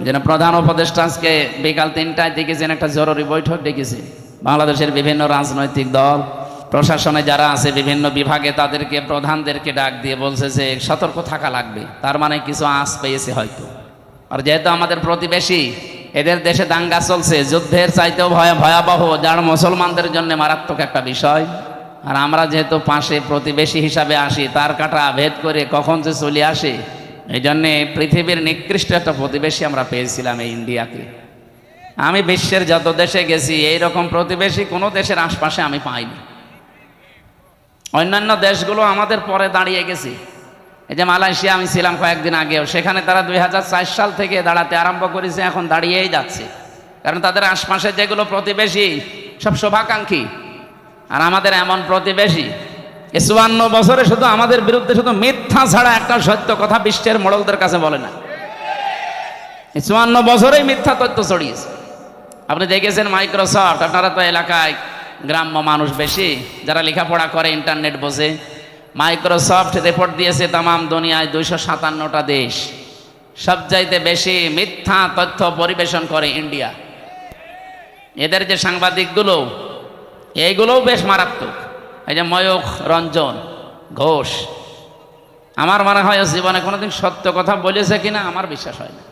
যেন প্রধান উপদেষ্টা আজকে বিকাল 3টায় ডেকেছেন একটা জরুরি বৈঠক ডেকেছে। বাংলাদেশের বিভিন্ন রাজনৈতিক দল, প্রশাসনে যারা আছে বিভিন্ন বিভাগে, তাদেরকে প্রধানদেরকে ডাক দিয়ে বলছে যে সতর্ক থাকা লাগবে। তার মানে কিছু আঁচ পেয়েছে হয়তো। আর যেহেতু আমাদের প্রতিবেশী, এদের দেশে দাঙ্গা চলছে, যুদ্ধের চাইতেও ভয়াবহ, যার মুসলমানদের জন্য মারাত্মক একটা বিষয়। আর আমরা যেহেতু পাশে প্রতিবেশী হিসাবে আসি, তার কাটা ভেদ করে কখন যে চলে আসে, এই জন্যে পৃথিবীর নিকৃষ্ট একটা প্রতিবেশী আমরা পেয়েছিলাম এই ইন্ডিয়াকে। আমি বিশ্বের যত দেশে গেছি এইরকম প্রতিবেশী কোনো দেশের আশপাশে আমি পাইনি। অন্যান্য দেশগুলো আমাদের পরে দাঁড়িয়ে গেছে। এই যে মালয়েশিয়া আমি ছিলাম কয়েকদিন আগেও, সেখানে তারা 2004 সাল থেকে দাঁড়াতে আরম্ভ করেছে, এখন দাঁড়িয়েই যাচ্ছে। কারণ তাদের আশপাশে যেগুলো প্রতিবেশী সব শুভাকাঙ্ক্ষী। আর আমাদের এমন প্রতিবেশী 54 বছরে শুধু আমাদের বিরুদ্ধে শুধু মিথ্যা ছাড়া একটা সত্য কথা বিশ্বের মোড়লদের কাছে বলে না। 54 বছরেই মিথ্যা তথ্য ছড়িয়েছে। আপনি দেখেছেন মাইক্রোসফট, আপনারা তো এলাকায় গ্রাম্য মানুষ বেশি, যারা লেখাপড়া করে ইন্টারনেট বোঝে, মাইক্রোসফট রিপোর্ট দিয়েছে তামাম দুনিয়ায় 257টা দেশ, সবচাইতে বেশি মিথ্যা তথ্য পরিবেশন করে ইন্ডিয়া। এদের যে সাংবাদিকগুলো, এইগুলোও বেশ মারাত্মক। এই যে ময়ূখ রঞ্জন ঘোষ, আমার মনে হয় জীবনে কোনোদিন সত্য কথা বলেছে কিনা আমার বিশ্বাস হয় না।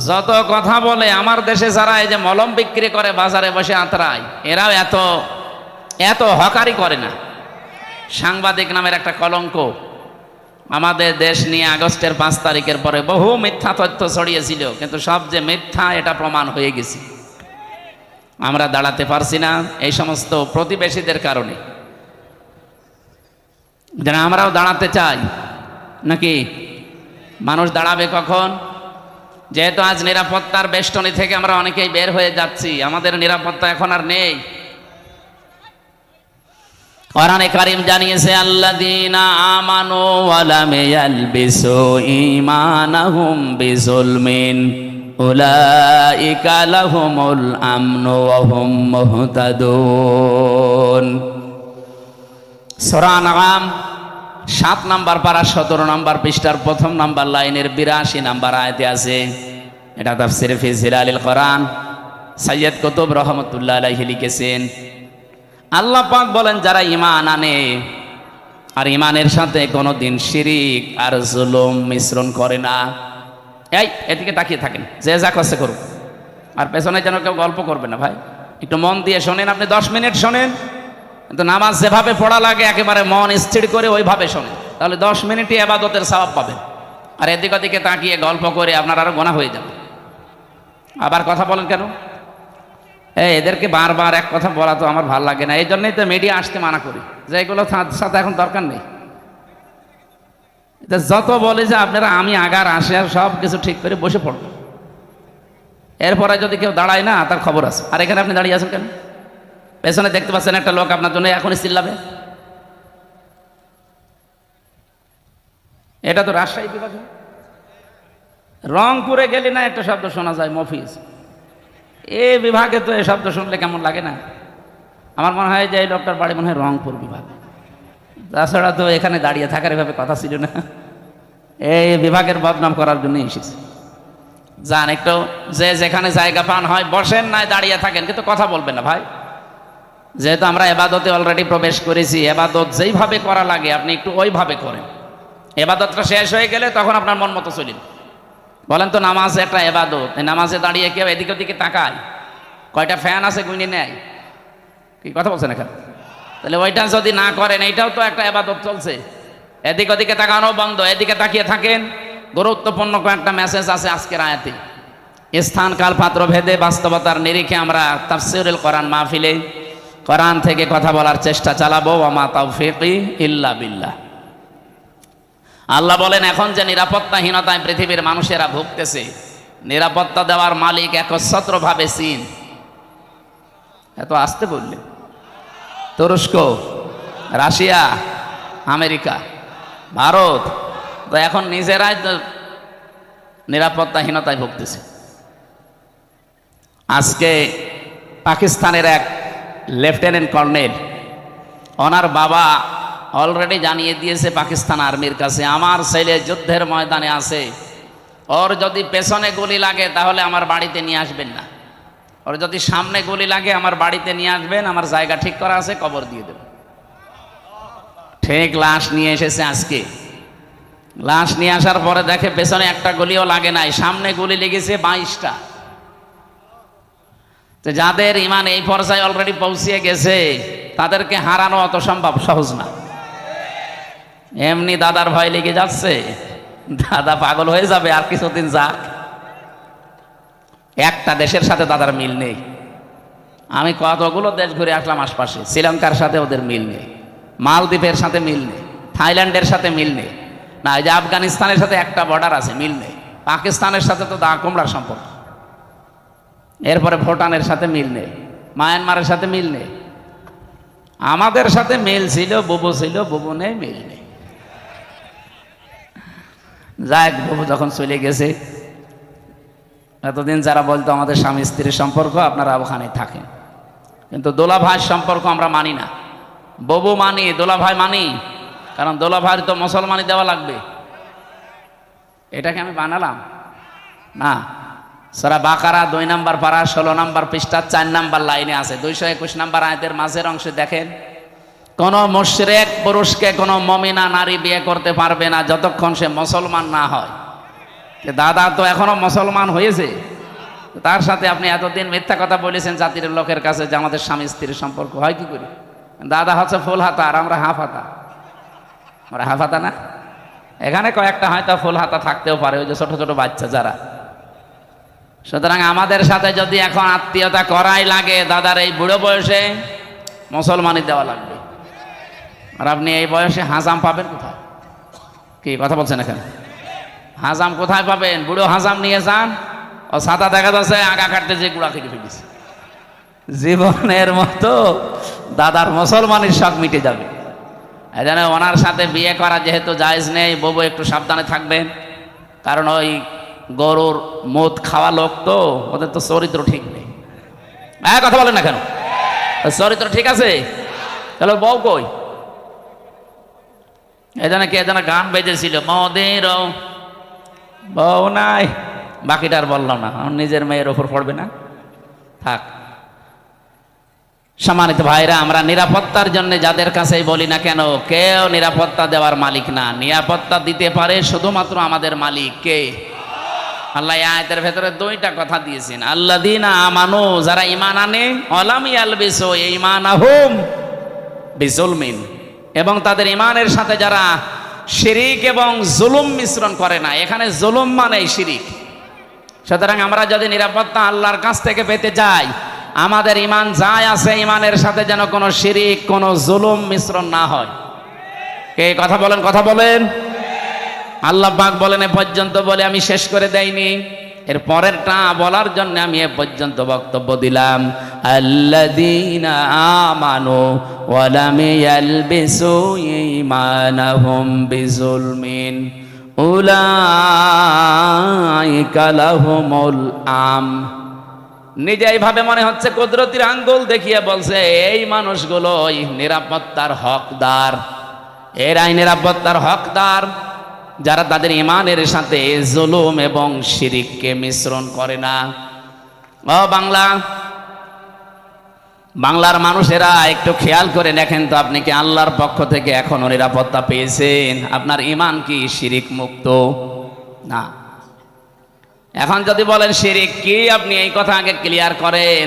যত কথা বলে, আমার দেশে যারা এই যে মলম বিক্রি করে বাজারে বসে আঁতরায়, এরাও এত এত হকারি করে না। সাংবাদিক নামের একটা কলঙ্ক। আমাদের দেশ নিয়ে আগস্টের 5 তারিখের পরে বহু মিথ্যা তথ্য ছড়িয়েছিল, কিন্তু সব যে মিথ্যা এটা প্রমাণ হয়ে গেছে। আমরা দাঁড়াতে পারছি না এই সমস্ত প্রতিবেশীদের কারণে। যেন আমরাও দাঁড়াতে চাই নাকি? মানুষ দাঁড়াবে কখন? যেহেতু আজ নিরাপত্তার বেষ্টনী থেকে আমরা অনেকেই বের হয়ে যাচ্ছি, আমাদের নিরাপত্তা এখন আর নেই। কোরআনে কারীম জানিয়েছে, আল্লাযীনা আমানু ওয়া লাম ইয়ালবিসু ঈমানাহুম বিযুলমিন উলাইকা লাহুমুল আমনু ওয়া হুম মুহতাদুন। সূরা আনআম 7 নম্বর পারা 17 নম্বর পৃষ্ঠার 1ম নম্বর লাইনের 82 নম্বর আয়াতে আছে। এটা তাফসীরে ফি জিলালিল কোরআন সৈয়দ কুতুব রহমাতুল্লাহ আলাইহি লিখেছেন। আল্লাহ পাক বলেন, যারা ঈমান আনে আর ঈমানের সাথে কোনোদিন শিরিক আর জুলুম মিশ্রণ করে না। এই এদিকে তাকিয়ে থাকেন, যে যা করছে করুক, আর পেছনে যেন কেউ গল্প করবে না ভাই। একটু মন দিয়ে শোনেন। আপনি 10 মিনিট শোনেন, কিন্তু নামাজ যেভাবে পড়া লাগে একেবারে মন স্থির করে ওইভাবে শোনেন, তাহলে 10 মিনিটই ইবাদতের সওয়াব পাবেন। আর এদিক ওদিকে তাকিয়ে গল্প করে আপনার আরো গুনাহ হয়ে যাবে। আবার কথা বলেন কেন? এদেরকে বারবার এক কথা বলা তো আমার ভালো লাগে না। এই জন্যই তো মিডিয়া আসতে মানা করি, যে এগুলো সাথে এখন দরকার নেই। যত বলে যে আপনারা আমি আগার আসে আর সব কিছু ঠিক করে বসে পড়বেন, এরপরে যদি কেউ দাঁড়ায় না তার খবর আছে। আর এখানে আপনি দাঁড়িয়ে আছেন কেন? পেছনে দেখতে পাচ্ছেন একটা লোক আপনার জন্য এখনই চিল্লাবে। এটা তো রাজশাহী বিভাগে। রংপুরে গেলে না একটা শব্দ শোনা যায়, মফিজ। এই বিভাগে তো এই শব্দ শুনলে কেমন লাগে না? আমার মনে হয় যে এই লোকটার বাড়ি মনে হয় রংপুর বিভাগ। তাছাড়া তো এখানে দাঁড়িয়ে থাকার এভাবে কথা ছিল না। এই বিভাগের বদনাম করার জন্য এসেছে। যান একটু, যে যেখানে জায়গা পান হয় বসেন, নাই দাঁড়িয়ে থাকেন, কিন্তু কথা বলবেন না ভাই। যেহেতু আমরা এবাদতে অলরেডি প্রবেশ করেছি, এবাদত যেইভাবে করা লাগে আপনি একটু ওইভাবে করেন। এবাদতটা শেষ হয়ে গেলে তখন আপনার মন মতো চলেন। বলেন তো, নামাজ একটা এবাদত, এই নামাজে দাঁড়িয়ে কেউ এদিকে ওদিকে তাকায়? কয়টা ফ্যান আছে গুনে নেয়? কি কথা বলছেন এখানে? তাহলে ওইটা যদি না করেন, এইটাও তো একটা এবাদত চলছে। এদিক ওদিকে তাকানো বন্ধ, এদিকে তাকিয়ে থাকেন। গুরুত্বপূর্ণ কয়েকটা মেসেজ আছে আজকের আয়াতে। স্থান কাল পাত্র ভেদে বাস্তবতার নিরিখে আমরা তাফসীরুল কোরআন মাহফিলে কোরআন থেকে কথা বলার চেষ্টা চালাবো। ওয়া মা তাওফীকি ইল্লা বিল্লাহ। আল্লাহ বলেন, এখন যে নিরাপত্তাহীনতায় পৃথিবীর মানুষেরা ভুগতেছে, নিরাপত্তা দেওয়ার মালিক একচ্ছত্রভাবে চীন। এত আসতে বললে? তুরস্ক, রাশিয়া, আমেরিকা, ভারত তো এখন নিজেরাই তো নিরাপত্তাহীনতায় ভুগতেছে। আজকে পাকিস্তানের এক লেফটেন্যান্ট কর্নেল, ওনার বাবা অলরেডি জানিয়ে দিয়েছে পাকিস্তান আর্মির কাছে, আমার ছেলে যুদ্ধের ময়দানে আছে, ওর যদি পেছনে গুলি লাগে তাহলে আমার বাড়িতে নিয়ে আসবেন না, ওর যদি সামনে গুলি লাগে আমার বাড়িতে নিয়ে আসবেন, আমার জায়গা ঠিক করা আছে, কবর দিয়ে দেব। ঠিক লাশ নিয়ে এসেছে আজকে। লাশ নিয়ে আসার পরে দেখে পেছনে একটা গুলিও লাগে নাই, সামনে গুলি লেগেছে 22টা। তো যাদের ইমান এই পর্যায়ে অলরেডি পৌঁছিয়ে গেছে তাদেরকে হারানো অত সম্ভব সহজ না। এমনি দাদার ভয় লেগে যাচ্ছে, দাদা পাগল হয়ে যাবে আর কিছুদিন যাক। একটা দেশের সাথে দাদার মিল নেই। আমি কতগুলো দেশ ঘুরে আসলাম আশপাশে, শ্রীলঙ্কার সাথে ওদের মিল নেই, মালদ্বীপের সাথে মিল নেই, থাইল্যান্ডের সাথে মিল নেই, না এই যে আফগানিস্তানের সাথে একটা বর্ডার আছে মিল নেই, পাকিস্তানের সাথে তো দা কুমড়ার সম্পর্ক, এরপরে ভুটানের সাথে মিল নেই, মায়ানমারের সাথে মিল নেই। আমাদের সাথে মিল ছিল, বুবু ছিল, বুবু নেই, মিল নেই। যাক, বুবু যখন চলে গেছে, এতদিন যারা বলতো আমাদের স্বামী স্ত্রীর সম্পর্ক আপনারা ওখানে থাকেন, কিন্তু দোলা ভাইয়ের সম্পর্ক আমরা মানি না। বুবু মানি, দোলা ভাই মানি, কারণ দোলা ভাইয়ের তো মুসলমানি দেওয়া লাগবে। এটাকে আমি বানালাম না। সূরা বাকারা 2 নম্বর পারা 16 নম্বর পৃষ্ঠা 4 নম্বর লাইনে আছে, 221 নম্বর আয়াতের মাঝের অংশে দেখেন, কোন মুশরিক পুরুষকে কোন মুমিনা নারী বিয়ে করতে পারবে না যতক্ষণ সে মুসলমান না হয়। দাদা তো এখনো মুসলমান হয়েছে, তার সাথে আপনি এতদিন মিথ্যা কথা বলেছেন জাতির লোকের কাছে যে আমাদের স্বামী স্ত্রীর সম্পর্ক হয় কি করে। দাদা হচ্ছে ফুল হাতা আর আমরা হাফ হাতা। আমরা হাফ হাতা না, এখানে কয়েকটা হয়তো ফুল হাতা থাকতেও পারে, ওই যে ছোট ছোট বাচ্চা যারা। সুতরাং আমাদের সাথে যদি এখন আত্মীয়তা করাই লাগে, দাদার এই বুড়ো বয়সে মুসলমানি দেওয়া লাগবে। আর আপনি এই বয়সে হাজাম পাবেন কোথায়? কি কথা বলছেন এখানে? হাজাম কোথায় পাবেন? বুড়ো হাজাম নিয়ে যান, ও ছাতা দেখা যাচ্ছে আগা কাটতে যে গুড়া কেটে ফেলেছে। জীবনের মতো দাদার মুসলমানের শখ মিটে যাবে। এই জন্য ওনার সাথে বিয়ে করা যেহেতু জায়েজ নেই, বউ একটু সাবধানে থাকবেন, কারণ ওই গরুর মদ খাওয়া লোক তো, ওদের তো চরিত্র ঠিক নেই। কথা বলেন না কেন? চরিত্র ঠিক আছে, তাহলে বউ কই? এখানে কে যেন গান বেজেছিল, মদের বউ নাই, বাকিটা আর বললাম না, নিজের মেয়ের ওপর পড়বে না, থাক। সম্মানিত ভাইরা, আমরা নিরাপত্তার জন্য যাদের কাছেই বলি না কেন, কেউ নিরাপত্তা দেওয়ার মালিক না। নিরাপত্তা দিতে পারে শুধুমাত্র আমাদের মালিক কে? আল্লাহ আয়াতের ভেতরে 2টা কথা দিয়েছেন, আল্লাযীনা আমানু, যারা ঈমান আনে, ওয়ালাম ইয়ালবিসু ঈমানাহুম বিজুলমিন, এবং তাদের ঈমানের সাথে যারা শিরিক এবং জুলুম মিশ্রণ করে না। এখানে জুলুম মানে শিরিক। সুতরাং আমরা যদি নিরাপত্তা আল্লাহর কাছ থেকে পেতে যাই, আমাদের ঈমান যাই আছে, ঈমানের সাথে যেন কোনো শিরিক, কোনো জুলুম মিশ্রণ না হয়। কে কথা বলেন? কথা বলেন। আল্লাহ পাক বলেন, এ পর্যন্ত বলে আমি শেষ করে দেইনি, এর পরেরটা বলার জন্য আমি এ পর্যন্ত বক্তব্য দিলাম। আল্লাযীনা আমানু ওয়া লাম ইয়ালবিসু ঈমানাহুম বিজুলমিন উলাইকা লাহুমুল আম। নিজে এইভাবে মনে হচ্ছে কুদরতির আঙ্গুল দেখিয়ে বলছে, এই মানুষগুলোই নিরাপত্তার হকদার, এরাই নিরাপত্তার হকদার যারা তাদের ঈমানের সাথে জুলুম এবং শিরিককে মিশ্রণ করে না। ও বাংলার মানুষেরা একটু খেয়াল করে দেখেন তো, আপনি কি আল্লাহর পক্ষ থেকে এখনো নিরাপত্তা পেয়েছেন? আপনার ঈমান কি শিরিক মুক্ত? না। এখন যদি বলেন শিরিক কি, আপনি এই কথা আগে ক্লিয়ার করেন।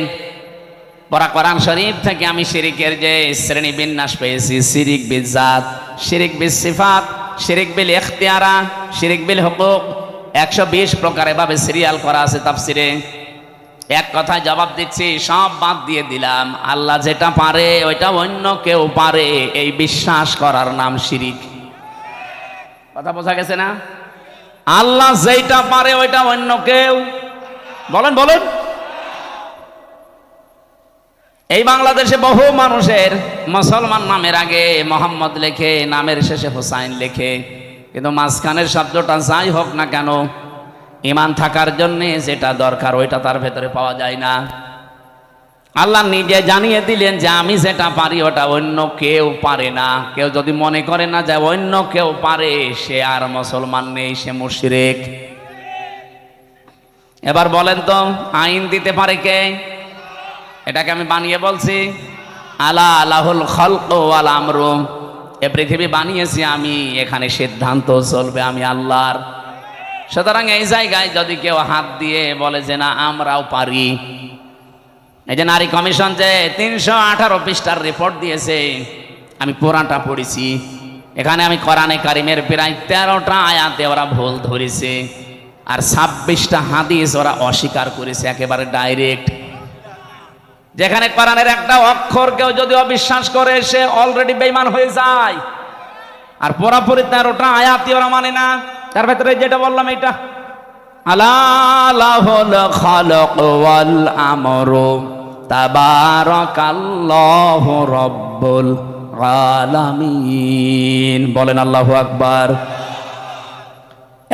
পরা কোরআন শরীফ থেকে আমি শিরিকের যে শ্রেণী বিন্যাস পেয়েছি, শিরিক বিল জাত, শিরিক বিল সিফাত, শিরিক বিল ইখতিয়ারা, শিরিক বিল হুকুক, 120 প্রকার এভাবে সিরিয়াল করা আছে তাফসিরে। এক কথায় জবাব দিচ্ছি, সব বাদ দিয়ে দিলাম। আল্লাহ যেটা পারে ওইটা অন্য কেউ পারে, এই বিশ্বাস করার নাম শিরিক। কথা বোঝা গেছে না? আল্লাহ যেটা পারে ওইটা অন্য কেউ, বলেন বলেন। এই বাংলাদেশে বহু মানুষের মুসলমান নামের আগে মোহাম্মদ লেখে, নামের শেষে হোসাইন লেখে, কিন্তু মাঝখানের শব্দটা যাই হোক না কেন, ঈমান থাকার জন্য যেটা দরকার ওইটা তার ভেতরে পাওয়া যায় না। আল্লাহ নিজে জানিয়ে দিলেন যে আমি যেটা পারি ওটা অন্য কেউ পারে না। কেউ যদি মনে করে না যে অন্য কেউ পারে, সে আর মুসলমান নেই, সে মুশরিক। এবার বলেন তো আইন দিতে পারে কে? এটাকে আমি বানিয়ে বলছি? আলা আলাহুল খালকু ওয়াল আমরু, এ পৃথিবী বানিয়েছি আমি, এখানে সিদ্ধান্ত চলবে আমি আল্লাহর। সুতরাং এই জায়গায় যদি কেউ হাত দিয়ে বলে যে না আমরাও পারি, এই যে নারী কমিশন যে 318 পৃষ্ঠার রিপোর্ট দিয়েছে, আমি পুরাটা পড়েছি। এখানে আমি কোরআনে কারিমের প্রায় 13টা আয়াতে ওরা ভুল ধরেছে, আর 26টা হাদিস ওরা অস্বীকার করেছে একেবারে ডাইরেক্ট। যেখানে কোরআনের একটা অক্ষর কেউ যদি অবিশ্বাস করে সে অলরেডি বেঈমান হয়ে যায়, আর পুরোপুরি 13টা আয়াতই ওরা মানে না। তার ভেতরে যেটা বললাম এটা আলা লাহুল খালাক ওয়াল আমরু তাবারাকাল্লাহু রাব্বুল আলামিন। বলেন আল্লাহু আকবার।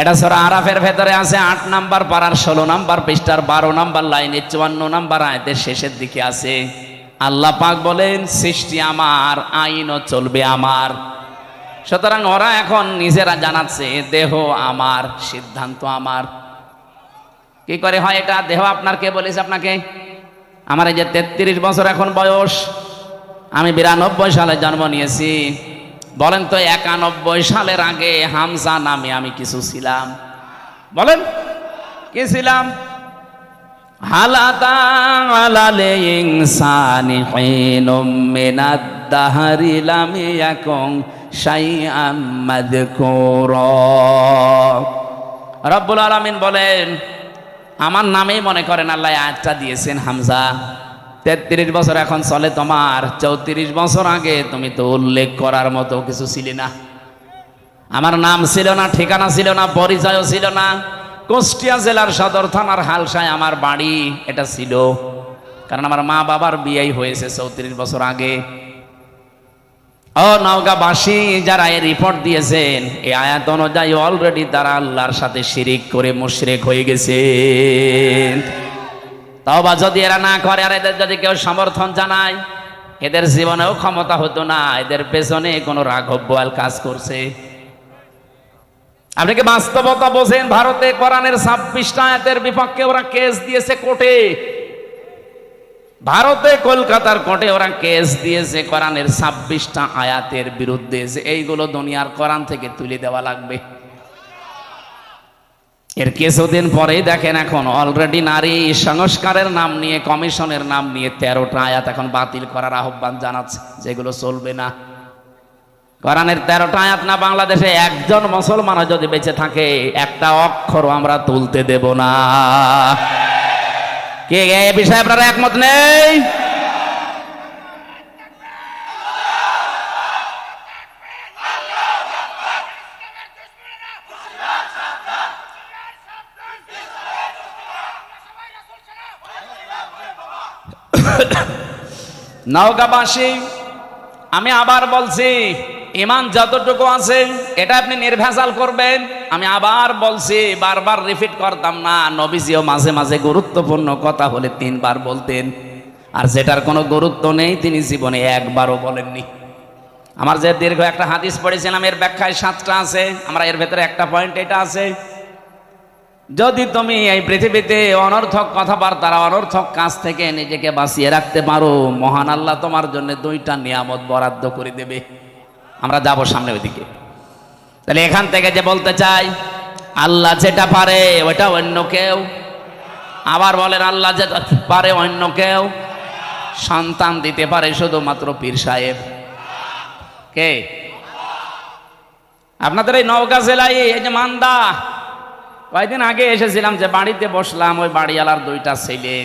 এটা সূরা আরাফের ভেতরে আছে 8 নাম্বার পারার 16 নাম্বার পৃষ্ঠার 12 নাম্বার লাইনে 54 নাম্বার আয়াতের শেষের দিকে আছে। আল্লাহ পাক বলেন সৃষ্টি আমার, আইনও চলবে আমার। সুতরাং ওরা এখন নিজেরা জানাচ্ছে দেহ আমার, সিদ্ধান্ত আমার। কি করে হয় এটা? দেহ আপনার কে বলেছে আপনাকে? আমার এই যে 33 বছর এখন বয়স, আমি 92 সালে জন্ম নিয়েছি। বলেন তো 91 সালের আগে হামজা নামে আমি কিছু ছিলাম? বলেন কি ছিলাম? হালাতা আলাল ইনসানি হিনুম মিনাদ দাহরি লাম ইয়াকুন শাইআম মাযকুরা। রব্বুল আলামিন বলেন আমার নামেই মনে করেন আল্লাহ আয়াতটা দিয়েছেন হামজা। 33 বছর এখন চলে তোমার, 34 বছর আগে তুমি তো উল্লেখ করার মতো কিছু ছিলে না। আমার নাম ছিল না, ঠিকানা ছিল না, পরিচয়ও ছিল না। কুষ্টিয়া জেলার সদর থানার হালসায় আমার বাড়ি, এটা ছিল কারণ আমার মা বাবার বিয়েই হয়েছে 34 বছর আগে। ও নওগাঁবাসী যারা এই রিপোর্ট দিয়েছেন, এই আয়াত অনুযায়ী অলরেডি তারা আল্লাহর সাথে শিরিক করে মুশরিক হয়ে গেছে। তওবা যদি এরা না করে আর এদের যদি কেউ সমর্থন জানায়, এদের জীবনেও ক্ষমতা হতো না, এদের পেছনে কোনো রাঘব বোয়াল কাজ করছে। আপনি কি বাস্তবতা বোঝেন? ভারতে কোরআনের 26টা আয়াতের বিপক্ষে ওরা কেস দিয়েছে কোর্টে। ভারতে কলকাতার কোর্টে ওরা কেস দিয়েছে কোরআনের 26টা আয়াতের বিরুদ্ধে, যে এইগুলো দুনিয়ার কোরআন থেকে তুলে দেওয়া লাগবে। এর কিছুদিন পরেই দেখেন এখন অলরেডি নারী সংস্কারের নাম নিয়ে, কমিশনের নাম নিয়ে 13টা আয়াত এখন বাতিল করার আহ্বান জানাচ্ছে, যেগুলো চলবে না। কোরআনের 13টা আয়াত না বাংলাদেশে একজন মুসলমান যদি বেঁচে থাকে, একটা অক্ষরও আমরা তুলতে দেব না। কে এই বিষয়ে আপনারা একমত নেই? নওগাঁবাসী আমি আবার বলছি, ঈমান যতটুকু আছে এটা আপনি নির্ভেজাল করবেন। আমি আবার বলছি, বারবার রিপিট করতাম না। নবীজিও মাঝে মাঝে গুরুত্বপূর্ণ কথা হলে 3 বার বলতেন, আর যেটার কোনো গুরুত্ব নেই তিনি জীবনে একবারও বলেননি। আমার যে দীর্ঘ একটা হাদিস পড়েছিলাম, এর ব্যাখ্যায় 7টা আছে, আমরা এর ভেতরে একটা পয়েন্ট এটা আছে, যদি তুমি এই পৃথিবীতে অনর্থক কথাবার্তা, অনর্থক কাজ থেকে নিজেকে বাঁচিয়ে রাখতে পারো, মহান আল্লাহ তোমার জন্য 2টা নিয়ামত বরাদ্দ করে দেবে। আমরা যাব সামনে ওইদিকে। তাহলে এখান থেকে যে বলতে চাই, আল্লাহ যেটা পারে ওইটা অন্য কেউ। আবার বলেন আল্লাহ যেটা পারে অন্য কেউ। সন্তান দিতে পারে শুধুমাত্র পীর সাহেব। কে? আপনাদের এই নওগাঁ জেলায় এই যে মান্দা, কয়েকদিন আগে এসেছিলাম, যে বাড়িতে বসলাম, ওই বাড়িওয়ালার 2টা ছেলে,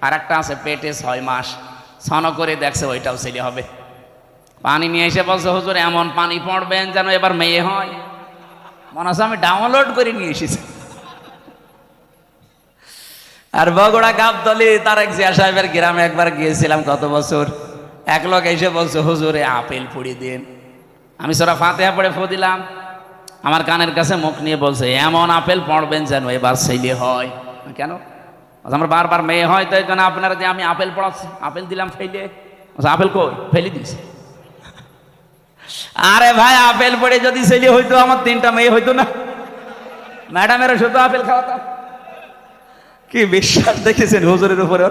আর একটা আছে পেটে 6 মাস, ছন করে দেখছে ওইটাও ছেলে হবে। পানি নিয়ে এসে বলছে হুজুর এমন পানি পড়বেন যেন এবার মেয়ে হয়। মনে হচ্ছে আমি ডাউনলোড করে নিয়ে এসেছি। আর বগুড়া গাবতলী তারেক জিয়া সাহেবের গ্রামে একবার গিয়েছিলাম গত বছর। এক লোক এসে বলছে হুজুরে আপেল পুড়ি দিন। আমি সূরা ফাতিহা পড়ে ফু দিলাম। আমার কানের কাছে মুখ নিয়ে বলছে এমন আপেল পড়বেন যেন এবার ছেলে হয়। কেন? আমার বারবার মেয়ে হয়, তো এই জন্য আপনারা যে আমি আপেল পড়াচ্ছি, আপেল দিলাম ফেলে। আপেল কই? ফেলে দিয়েছে। আরে ভাই, আপেল পড়ে যদি ছেলে হইতো আমার 3টা মেয়ে হইতো না? ম্যাডামেরও শুধু আপেল খাওয়াতাম। কি বিশ্বাস দেখেছেন হুজুরের উপরে?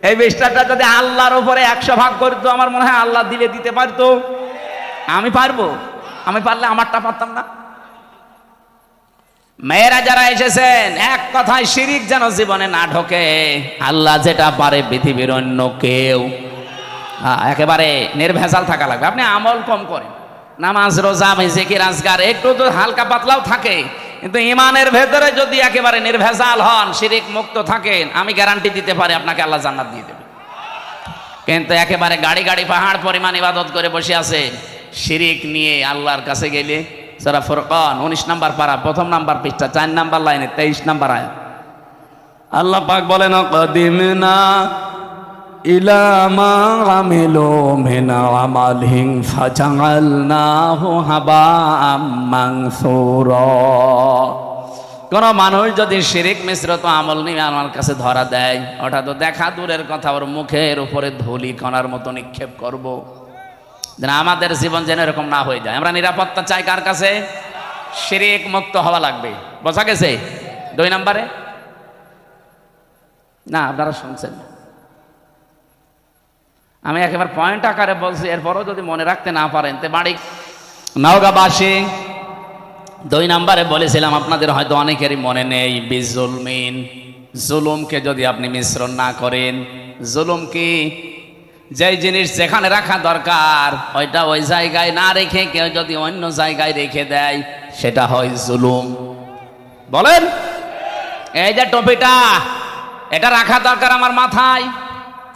এই বিশ্বাসটা যদি আল্লাহর উপরে 100 ভাগ করতো, আমার মনে হয় আল্লাহ দিলে দিতে পারতো। আমি পারবো? আমি পারলে আমারটা পারতাম না? মেয়েরা যারা এসেছেন, এক কথায় শিরিক যেন জীবনে না ঢোকে। আল্লাহ যেটা পারে পৃথিবীর অন্য কেউ, একেবারে নির্ভেজাল থাকা লাগবে। আপনি আমল কম করেন, নামাজ রোজা জিকির আজকার একটু তো হালকা পাতলাও থাকে, কিন্তু ইমানের ভেতরে যদি একেবারে নির্ভেজাল হন, শিরিক মুক্ত থাকেন, আমি গ্যারান্টি দিতে পারি আপনাকে আল্লাহ জান্নাত দিয়ে দেবে। কিন্তু একেবারে গাড়ি গাড়ি পাহাড় পরিমাণ ইবাদত করে বসে আছে, শিরিক নিয়ে আল্লাহর কাছে গেলে, সূরা ফুরকান 19 নম্বর পারা 1ম নাম্বার পৃষ্ঠা 4 নাম্বার লাইনে 23 নাম্বার আয়াত, আল্লাহ পাক বলেন, কাদিমনা ইলা মা আমিলু মিন আমালিন ফাজাআলনাহু হাবাআম মানসুরা। কোন মানুষ যদি শিরিক মিশ্রিত আমল নিয়ে আমার কাছে ধরা দেয়, ওটা তো দেখা দূরের কথা, ওর মুখের উপরে ধুলি কণার মতো নিক্ষেপ করব। যেন আমাদের জীবন যেন এরকম না হয়ে যায়। আমরা নিরাপত্তা চাই কার কাছে? শিরিক মুক্ত হওয়া লাগবে। বোঝা গেছে? 2 নম্বরে না, আপনারা শুনছেন, আমি একেবারে পয়েন্ট আকারে বলছি, এরপরও যদি মনে রাখতে না পারেন তে বাড়ি নওগাঁবাসী। 2 নম্বরে বলেছিলাম, আপনাদের হয়তো অনেকেরই মনে নেই, বিজুলমিন, জুলুমকে যদি আপনি মিশ্রণ না করেন। জুলুম কি? যেই জিনিস যেখানে রাখা দরকার ওইটা ওই জায়গায় না রেখে কেউ যদি অন্য জায়গায় রেখে দেয়, সেটা হয় জুলুম। বলেন, এই যে টুপিটা, এটা রাখা দরকার আমার মাথায়,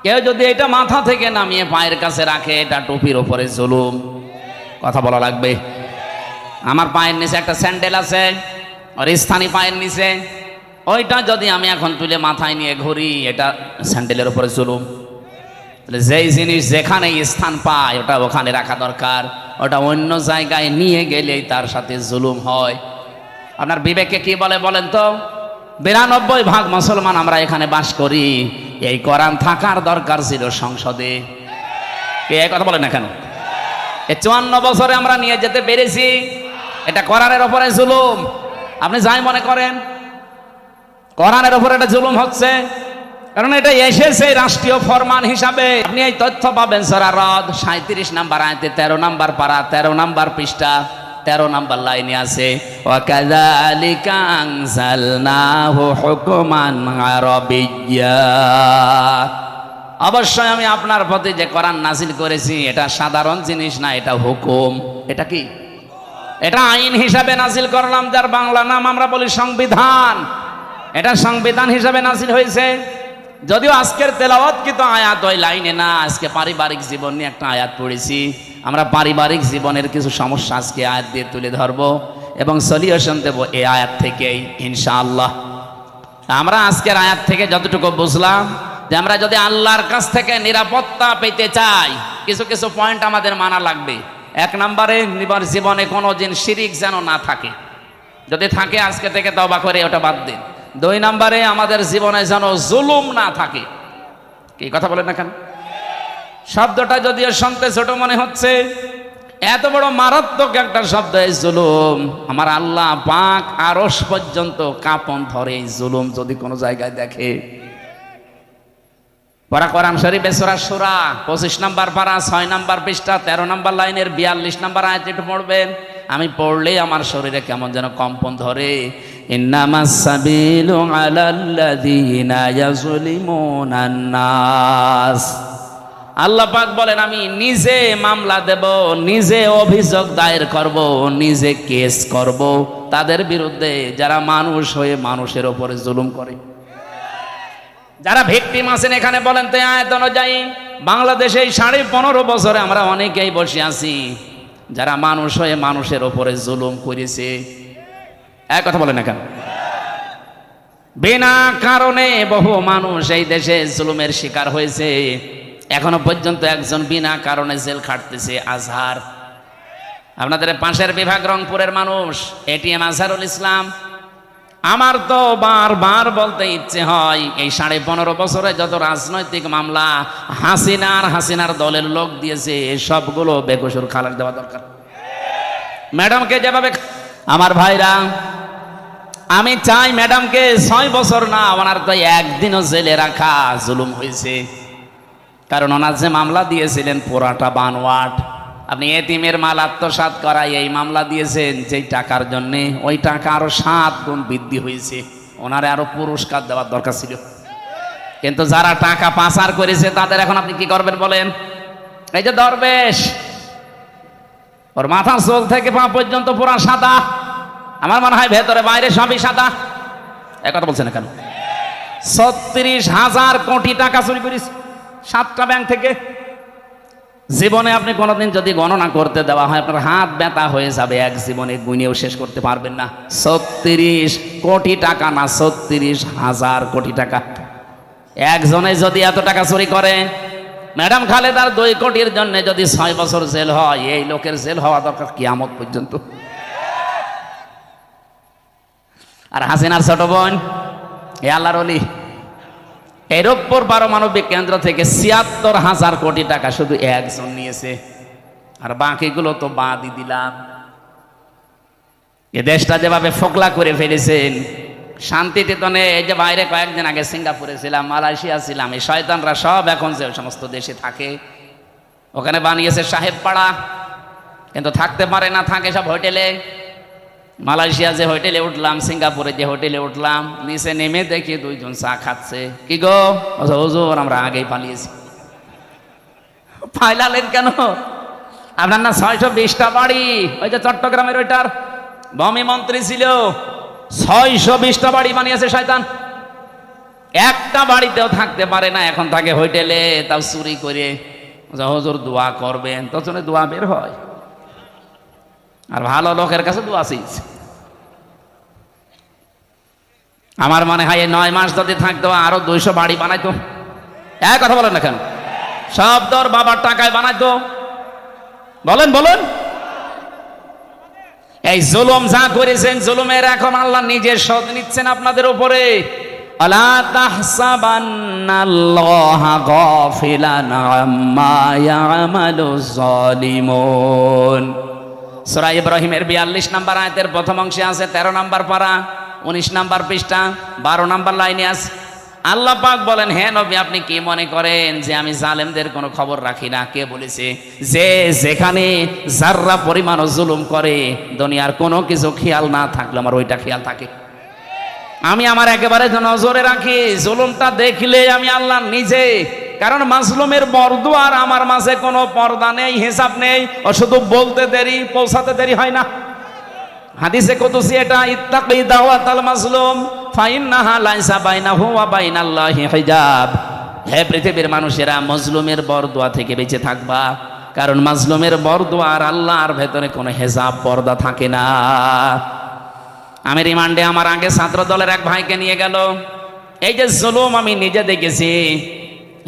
কেউ যদি এটা মাথা থেকে নামিয়ে পায়ের কাছে রাখে, এটা টুপির উপরে জুলুম। কথা বলা লাগবে। আমার পায়ের নিচে একটা স্যান্ডেল আছে, আর স্থানীয় পায়ের নিচে, ওইটা যদি আমি এখন তুলে মাথায় নিয়ে ঘুরি, এটা স্যান্ডেলের উপরে জুলুম। যেই জিনিস যেখানে স্থান পায় ওটা ওখানে রাখা দরকার, ওটা অন্য জায়গায় নিয়ে গেলেই তার সাথে জুলুম হয়। আপনার বিবেকে কি বলে বলেন তো? 92% মুসলমান আমরা এখানে বাস করি, এই কোরআন থাকার দরকার ছিল সংসদে। কে কথা বলেন না কেন? এই 54 বছরে আমরা নিয়ে যেতে পেরেছি, এটা কোরআনের উপরে জুলুম। আপনি যাই মনে করেন, কোরআনের উপরে এটা জুলুম হচ্ছে, কারণ এটা এসেছে রাষ্ট্রীয় ফরমান হিসাবে। আপনি এই তথ্য পাবেন সূরা রদ 37 নাম্বার আয়াতে 13 নাম্বার পারা 13 নাম্বার পৃষ্ঠা 13 নাম্বার লাইনে আছে, ওয়া কাযালিকা আনজালনাহু হুকমান আরাবিয়্যা। অবশ্যই আমি আপনার প্রতি যে কোরআন নাজিল করেছি, এটা সাধারণ জিনিস না, এটা হুকুম। এটা কি? এটা আইন হিসাবে নাজিল করলাম, যার বাংলা নাম আমরা বলি সংবিধান। এটা সংবিধান হিসাবে নাজিল হয়েছে। যদিও আজকের তেলাওয়াত কিন্তু আয়াত ওই লাইনে না, আজকে পারিবারিক জীবন নিয়ে একটা আয়াত পড়েছি। আমরা পারিবারিক জীবনের কিছু সমস্যা আজকে আয়াত দিয়ে তুলে ধরবো এবং সলিউশন দেব এই আয়াত থেকেই ইনশাআল্লাহ। আমরা আজকের আয়াত থেকে যতটুকু বুঝলাম, যে আমরা যদি আল্লাহর কাছ থেকে নিরাপত্তা পেতে চাই, কিছু কিছু পয়েন্ট আমাদের মানা লাগবে। 1 নম্বরে, জীবনে কোনো দিন শিরিক যেন না থাকে, যদি থাকে আজকে থেকে তওবা করে ওটা বাদ দিন। 2 নম্বরে, আমাদের জীবনে যেন জুলুম না থাকে। কি কথা বলেন না কেন? শব্দটা যদিও শুনতে ছোট মনে হচ্ছে, এত বড় মারাত্মক একটা শব্দ এই জুলুম। আমার আল্লাহ পাক আরশ পর্যন্ত কাঁপন ধরে এই জুলুম যদি কোনো জায়গায় দেখে। পড়া কোরআন শরীফে সূরা শূরা 25 নাম্বার পারা 6 নাম্বার পৃষ্ঠা 13 নাম্বার লাইনের 42 নাম্বার আয়াত একটু পড়বেন। আমি পড়লে আমার শরীরে কেমন যেন কম্পন ধরে। ইন্নামাস সাবিলু আলাল্লাযীনা ইয়াজলিমুনান নাস। আল্লাহ পাক বলেন, আমি নিজে মামলা দেব, নিজে অভিযোগ দায়ের করব, নিজে কেস করব তাদের বিরুদ্ধে যারা মানুষ হয়ে মানুষের উপরে জুলুম করে। যারা ভিকটিম আছেন এখানে বলেন তো, আয়াত অনুযায়ী বাংলাদেশে 15.5 বছরে আমরা অনেকেই বসে আছি যারা মানুষ হয়ে মানুষের উপরে জুলুম করেছে। এক কথা বলেন না কেন? বিনা কারণে বহু মানুষ এই দেশে জুলুমের শিকার হয়েছে। এখনো পর্যন্ত একজন বিনা কারণে জেল খাটতেছে, আজহার। আপনাদের পাশের বিভাগ রংপুরের মানুষ, এটিএম আজহারুল ইসলাম। আমার তো বারবার বলতে ইচ্ছে হয়, এই 15.5 বছরে যত রাজনৈতিক মামলা হাসিনার দলের লোক দিয়েছে, সবগুলো বেকসুর খালাস দেওয়া দরকার। ম্যাডামকে যেভাবে, আমার ভাইরা আমি চাই ম্যাডামকে 6 বছর না, ওনার তো একদিনও জেলে রাখা জুলুম হয়েছে। কারণ ওনার যে মামলা দিয়েছিলেন পুরাটা বানোয়াট। আপনি এতিমের মাল আত্মসাৎ করায় এই মামলা দিয়েছেন যেই টাকার জন্যে, ওই টাকা আরো 7 গুণ বৃদ্ধি হয়েছে। ওনারে আরো পুরস্কার দেওয়ার দরকার ছিল। কিন্তু যারা টাকা পাচার করেছে তাদের এখন আপনি কি করবেন বলেন? এই যে দরবেশ, ওর মাথা চোল থেকে পা পর্যন্ত পুরা সাদা, আমার মনে হয় ভেতরে বাইরে সবই সাদা। এক কথা বলছেন না কেন? 36,000 কোটি টাকা চুরি করিস 7টা ব্যাংক থেকে। জীবনে আপনি কোনোদিন যদি গণনা করতে দেওয়া হয় আপনার হাত ব্যথা হয়ে যাবে, এক জীবনে গুনেও শেষ করতে পারবেন না। 36 কোটি টাকা না, 36,000 কোটি টাকা। একজনে যদি এত টাকা চুরি করে, ম্যাডাম খালেদার 2 কোটির জন্য যদি 6 বছর জেল হয়, এই লোকের জেল হওয়া দরকার কিয়ামত পর্যন্ত। আর হাসিনার ছোট বোন এ আল্লাহর ওলি, এর উপর পারমাণবিক কেন্দ্র থেকে 76,000 কোটি টাকা শুধু একজন নিয়েছে, আর বাকিগুলো তো বাদই দিলাম। এ দেশটা যেভাবে ফোকলা করে ফেলেছেন, শান্তিতে তো নেই। এই যে বাইরে কয়েকদিন আগে সিঙ্গাপুরে ছিলাম, মালয়েশিয়া ছিলাম, এই শয়তানরা সব এখন যে সমস্ত দেশে থাকে ওখানে বানিয়েছে সাহেব পাড়া, কিন্তু থাকতে পারে না, থাকে সব হোটেলে। মালয়েশিয়া যে হোটেলে উঠলাম, সিঙ্গাপুরে যে হোটেলে উঠলাম, নিচে নেমে দেখি 2 জন চা খাচ্ছে। কি গো? হুজুর আমরা আগেই পালিয়েছি। পাইলালেন কেন? আপনার না 620টা বাড়ি, ওই যে চট্টগ্রামের ওইটার ভূমি মন্ত্রী ছিল, 620টা বাড়ি বানিয়েছে শয়তান। একটা বাড়িতেও থাকতে পারে না, এখন থাকে হোটেলে, তাও চুরি করে। হুজুর দোয়া করবেন, তখন দোয়া বের হয়। আর ভালো লোকের কাছে দোয়া চাইছে। আমার মনে হয় 9 মাস যদি থাকতো আরো 200 বাড়ি বানাইতো। এক কথা বলেন না কেন? সব তোর বাবার টাকায় বানাইতো। বলেন বলেন। এই জুলুম যা করেছেন, জুলুমের এখন আল্লাহ নিজে শোধ নিচ্ছেন আপনাদের উপরে। আলা তাহসাবান্নাল্লাহা গাফিলান আম্মা ইয়ামালুজ জালিমুন। সূরা ইব্রাহিমের 42 নম্বর আয়াতের প্রথম অংশে আছে, 13 নম্বর পারা, 19 নম্বর পৃষ্ঠা, 12 নম্বর লাইনে আছে। আল্লাহ পাক বলেন, হে নবী আপনি কি মনে করেন যে আমি জালেমদের কোনো খবর রাখি না? কে বলেছে? যে যেখানে যাররা পরিমাণ জুলুম করে, দুনিয়ার কোনো কিছু খেয়াল না থাকলে আমার ওইটা খেয়াল থাকে। আমি আমার একেবারে নজরে রাখি, জুলুমটা দেখলে আমি আল্লাহ নিজে। কারণ মাজলুমের বরদুয়ার আমার মাঝে কোনো পর্দা নেই, হিসাব নেই, ও শুধু বলতে দেরি, পৌঁছাতে দেরি হয় না। হাদিসে কুদসি এটা, ইত্তাকি দাওয়াতাল মাজলুম ফাইন্নাহা লাইসা বাইনাহু ওয়া বাইনাল্লাহি হিজাব। হে পৃথিবীর মানুষেরা, মাজলুমের বরদুয়া থেকে বেঁচে থাকবা, কারণ মাজলুমের বরদুয়া আর আল্লাহর ভেতরে কোনো হিজাব পর্দা থাকে না। আমি রিমান্ডে আমার আগে ছাত্র দলের এক ভাইকে নিয়ে গেল। এই যে জুলুম আমি নিজে দেখেছি,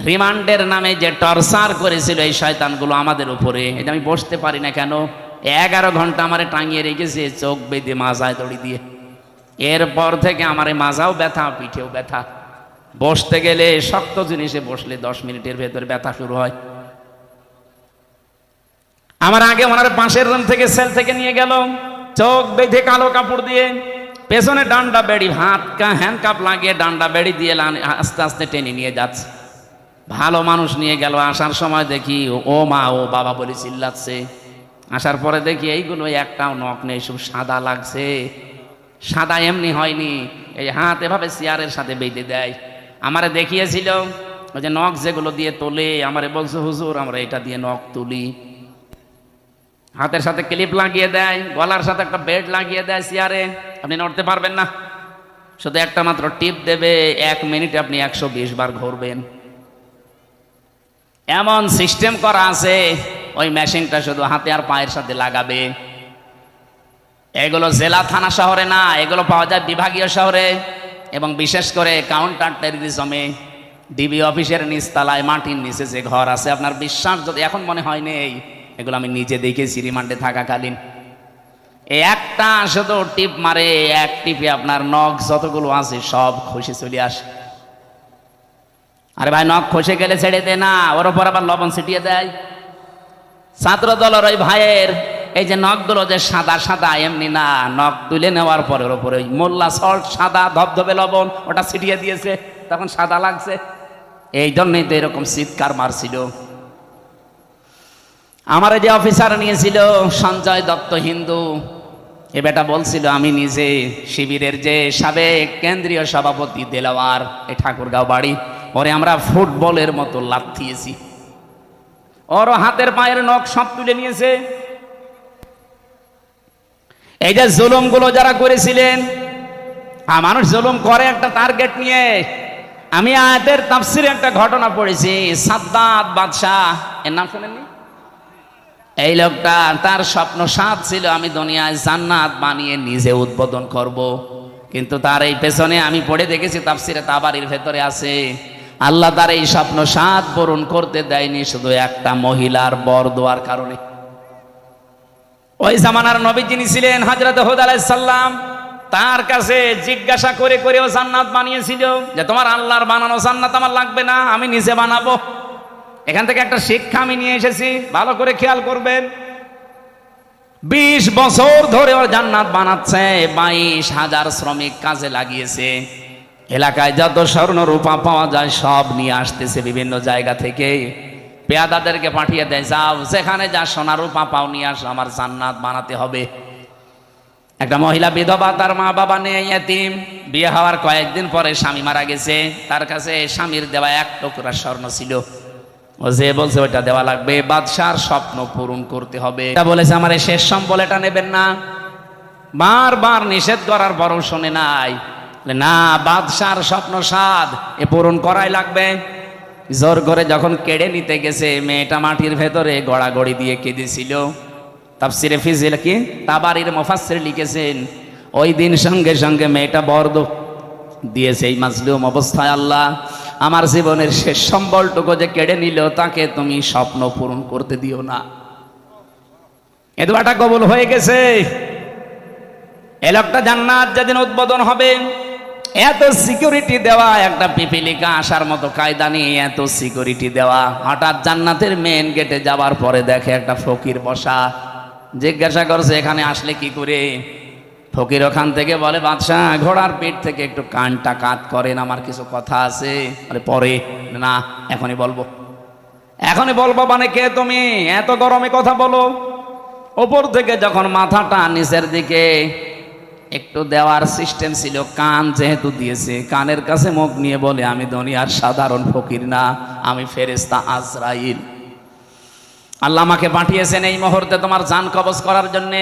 রিমান্ডের নামে যে টর্চার করেছিল এই শয়তানগুলো আমাদের উপরে, এটা আমি বসতে পারি না কেন? 11 ঘন্টা আমারে টাঙিয়ে রেখেছে চোখ বেঁধে, মাজায় দড়ি দিয়ে। এরপর থেকে আমার এই মাজাও ব্যথা, পিঠেও ব্যথা। বসতে গেলে শক্ত জিনিসে বসলে 10 মিনিটের ভেতরে ব্যথা শুরু হয়। আমার আগে ওনার পাশের রুম থেকে, সেল থেকে নিয়ে গেল, চোখ বেঁধে কালো কাপড় দিয়ে, পেছনে ডান্ডা বেড়ি, হ্যান্ডকাপ লাগিয়ে ডান্ডা বেড়ি দিয়ে আস্তে আস্তে টেনে নিয়ে যাচ্ছে। ভালো মানুষ নিয়ে গেল, আসার সময় দেখি ও মা ও বাবা বলে চিল্লাচ্ছে। আসার পরে দেখি এইগুলো একটাও নখ নেই, সব সাদা লাগছে। সাদা এমনি হয়নি, এই হাত এভাবে চেয়ারের সাথে বেঁধে দেয়। আমারে দেখিয়েছিল ওই যে নখ যেগুলো দিয়ে তোলে, আমারে বলছে হুজুর আমরা এটা দিয়ে নখ তুলি। হাতের সাথে ক্লিপ লাগিয়ে দেয়, গলার সাথে একটা বেল্ট লাগিয়ে দেয় চেয়ারে, আপনি নড়তে পারবেন না। শুধু একটা মাত্র টিপ দেবে, 1 মিনিটে আপনি 120 বার ঘুরবেন। এমন সিস্টেম করা আছে, ওই মেশিনটা শুধু হাতে আর পায়ের সাথে লাগাবে। এগুলো জেলা থানা শহরে না, এগুলো পাওয়া যায় বিভাগীয় শহরে, এবং বিশেষ করে কাউন্টার টেররিজমে ডিবি অফিসের নিচতলায় মাটির নিচে যে ঘর আছে, আপনার বিশ্বাস যদি এখন মনে হয় নেই, এগুলো আমি নিজে দেখেছি রিমান্ডে থাকাকালীন। একটা শুধু টিপ মারে, এক টিপে আপনার নখ যতগুলো আছে সব খসে চলে আসে। আরে ভাই, নখ খসে গেলে ছেড়ে দে না, ওর উপর আবার লবণ ছিটিয়ে দেয়। ছাত্র দলের ওই ভাইয়ের এই যে নখগুলো যে সাদা সাদা এমনি না, নখ তুলে নেওয়ার পরের ওপরে ওই মোল্লা সল্ট সাদা ধবধবে লবণ ওটা ছিটিয়ে দিয়েছে, তখন সাদা লাগছে। এই জন্যই তো এরকম চিৎকার মারছিল। আমার যে অফিসার নিয়েছিল সঞ্জয় দত্ত হিন্দু, এ বেটা বলছিল আমি নিজে শিবিরের যে সাবেক কেন্দ্রীয় সভাপতি দেলাওয়ার, এই ঠাকুরগাঁও বাড়ি, ওরে আমরা ফুটবলের মতো লাথিয়েছি, ওর হাতের পায়ের নখ সব তুলে নিয়েছে। এই যে জুলুমগুলো যারা করেছিলেন, মানুষ জুলুম করে একটা টার্গেট নিয়ে। আমি আয়াতের তাফসিরে একটা ঘটনা পড়েছি, সাদ্দাত বাদশাহ, এর নাম শুনেননি? এই লোকটা, তার স্বপ্ন সাত ছিল আমি দুনিয়ায় জান্নাত বানিয়ে নিজে উদ্বোধন করব, কিন্তু তার এই পেছনে আমি পড়ে দেখেছি তাফসিরে তাবারির ভেতরে আছে, আল্লাহ তার এই স্বপ্ন সাত পূরণ করতে দেয়নি শুধু একটা মহিলার বর দেওয়ার কারণে। ওই জামানার নবী যিনি ছিলেন হযরত হুদ আলাইহিস সালাম, তার কাছে জিজ্ঞাসা করে করে ও জান্নাত বানিয়েছিল যে তোমার আল্লাহর বানানো জান্নাত আমার লাগবে না, আমি নিজে বানাবো। এখান থেকে একটা শিক্ষা আমি নিয়ে এসেছি, ভালো করে খেয়াল করবেন। 20 বছর ধরে ওর জান্নাত বানাচ্ছে, 22,000 শ্রমিক কাজে লাগিয়েছে, এলাকায় যত স্বর্ণ রূপা পাওয়া যায় সব নিয়ে আসতেছে বিভিন্ন জায়গা থেকে, পেয়াদাদেরকে পাঠিয়ে দেয়, যাও যেখানে যা সোনা রূপা পাও নিয়ে আসো, আমার জান্নাত বানাতে হবে। একটা মহিলা বিধবা, তার মা বাবা নেই, এতিম, বিয়ে হওয়ার কয়েকদিন পরে স্বামী মারা গেছে, তার কাছে স্বামীর দেওয়া 1 টুকরা স্বর্ণ ছিল, ও যে বলছে ওইটা দেওয়া লাগবে, বাদশার স্বপ্ন পূরণ করতে হবে। এটা বলেছে আমার এই শেষ সম্বল, এটা নেবেন না। বারবার নিষেধ করার পরও শুনে নাই, না বাদশার স্বপ্ন সাদ এ পূরণ করাই লাগবে। জোর করে যখন কেড়ে নিতে গেছে, মেয়েটা মাটির ভেতরে গড়াগড়ি দিয়ে কেঁদেছিল। তাফসিরে ফিজিল কি তাবারির মুফাসসির লিখেছেন, ওই দিন সঙ্গে সঙ্গে মেয়েটা বর্দ দিয়েছে, এই মাজলুম অবস্থায় আল্লাহ আমার জীবনের শেষ সম্বলটুকু যে কেড়ে নিল, তাকে তুমি স্বপ্ন পূরণ করতে দিও না। এ দোয়াটা কবুল হয়ে গেছে। এই লোকটা জান্নাত যেদিন উদ্বোধন হবে, এত সিকিউরিটি দেওয়া, একটা পিপিলিকা আসার মতো কায়দা নিয়ে এত সিকিউরিটি দেওয়া, হঠাৎ জান্নাতের মেন গেটে যাওয়ার পরে দেখে একটা ফকির বসা। জিজ্ঞাসা করছে এখানে আসলে কি করে? ফকির ওখান থেকে বলে, বাদশাহ ঘোড়ার পিঠ থেকে একটু কানটা কাত করেন, আমার কিছু কথা আছে। বলে পরে না, এখনই বলবো। এখনই বলবো মানে কে তুমি? এত গরমে কথা বলো। ওপর থেকে যখন মাথাটা নিচের দিকে একটু দেওয়ার সিস্টেম ছিল, কান যেহেতু দিয়েছে, কানের কাছে মুখ নিয়ে বলে, আমি দুনিয়ার সাধারণ ফকির না, আমি ফেরেশতা আজরাইল। আল্লাহ আমাকে পাঠিয়েছেন এই মুহূর্তে তোমার জান কবজ করার জন্যে।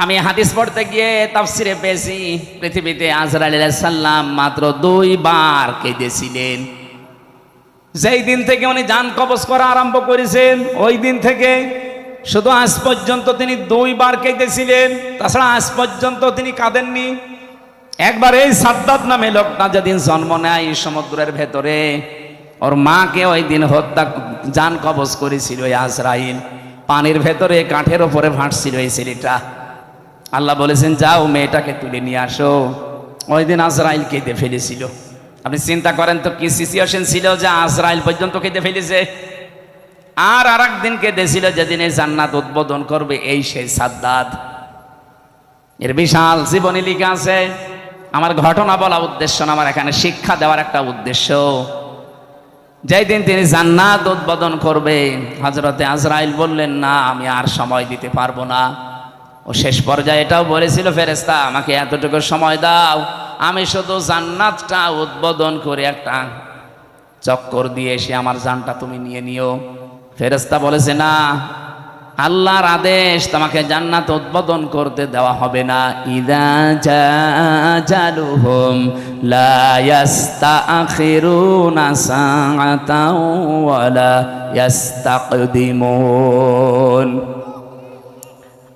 আমি হাদিস পড়তে গিয়ে তাফসিরে পেয়েছি, পৃথিবীতে আজরাইল আলাইহিস সালাম মাত্র 2 বার কেঁদেছিলেন। যেই দিন থেকে উনি জান কবজ করা আরম্ভ করেছেন, ওই দিন থেকে শুধু আজ পর্যন্ত তিনি 2 বার কেঁদেছিলেন, তাছাড়া আজ পর্যন্ত তিনি কাঁদেননি। একবার এই সাদ্দাত নামে লোকটা যেদিন জন্ম নেয় সমুদ্রের ভেতরে, ওর মাকে ওই দিন হত্যা জান কবজ করেছিল ওই আজরাইল। পানির ভেতরে কাঠের ওপরে ভাসছিল এই ছেলেটা। আল্লাহ বলেছেন যাও মেয়েটাকে তুলে নিয়ে আসো। ওই দিন আজরাইল কেঁদে ফেলেছিল। আপনি চিন্তা করেন তো কি সিচুয়েশন ছিল যে আজরাইল পর্যন্ত কেঁদে ফেলেছে। আর আরেকদিন কেঁদেছিল যেদিন এই জান্নাত উদ্বোধন করবে, এই সেই সাদ্দাত। এর বিশাল জীবনী লিখা আছে। আমার ঘটনা বলা উদ্দেশ্য না, আমার এখানে শিক্ষা দেওয়ার একটা উদ্দেশ্য। যেই দিন তিনি জান্নাত উদ্বোধন করবে, হযরতে আজরাইল বললেন না আমি আর সময় দিতে পারবো না। ও শেষ পর্যায়ে এটাও বলেছিল, ফেরেশতা আমাকে এতটুকু সময় দাও, আমি শুধু জান্নাতটা উদ্বোধন করে একটা চক্কর দিয়ে এসে আমার জানটা তুমি নিয়ে নিও। ফেরেশতা বলেছে না, আল্লাহর আদেশ, তোমাকে জান্নাত উদ্বোধন করতে দেওয়া হবে না। ইযা জাজালুহুম লা ইস্তাখিরুনা সাআতাও ওয়ালা ইস্তাকদিমুন।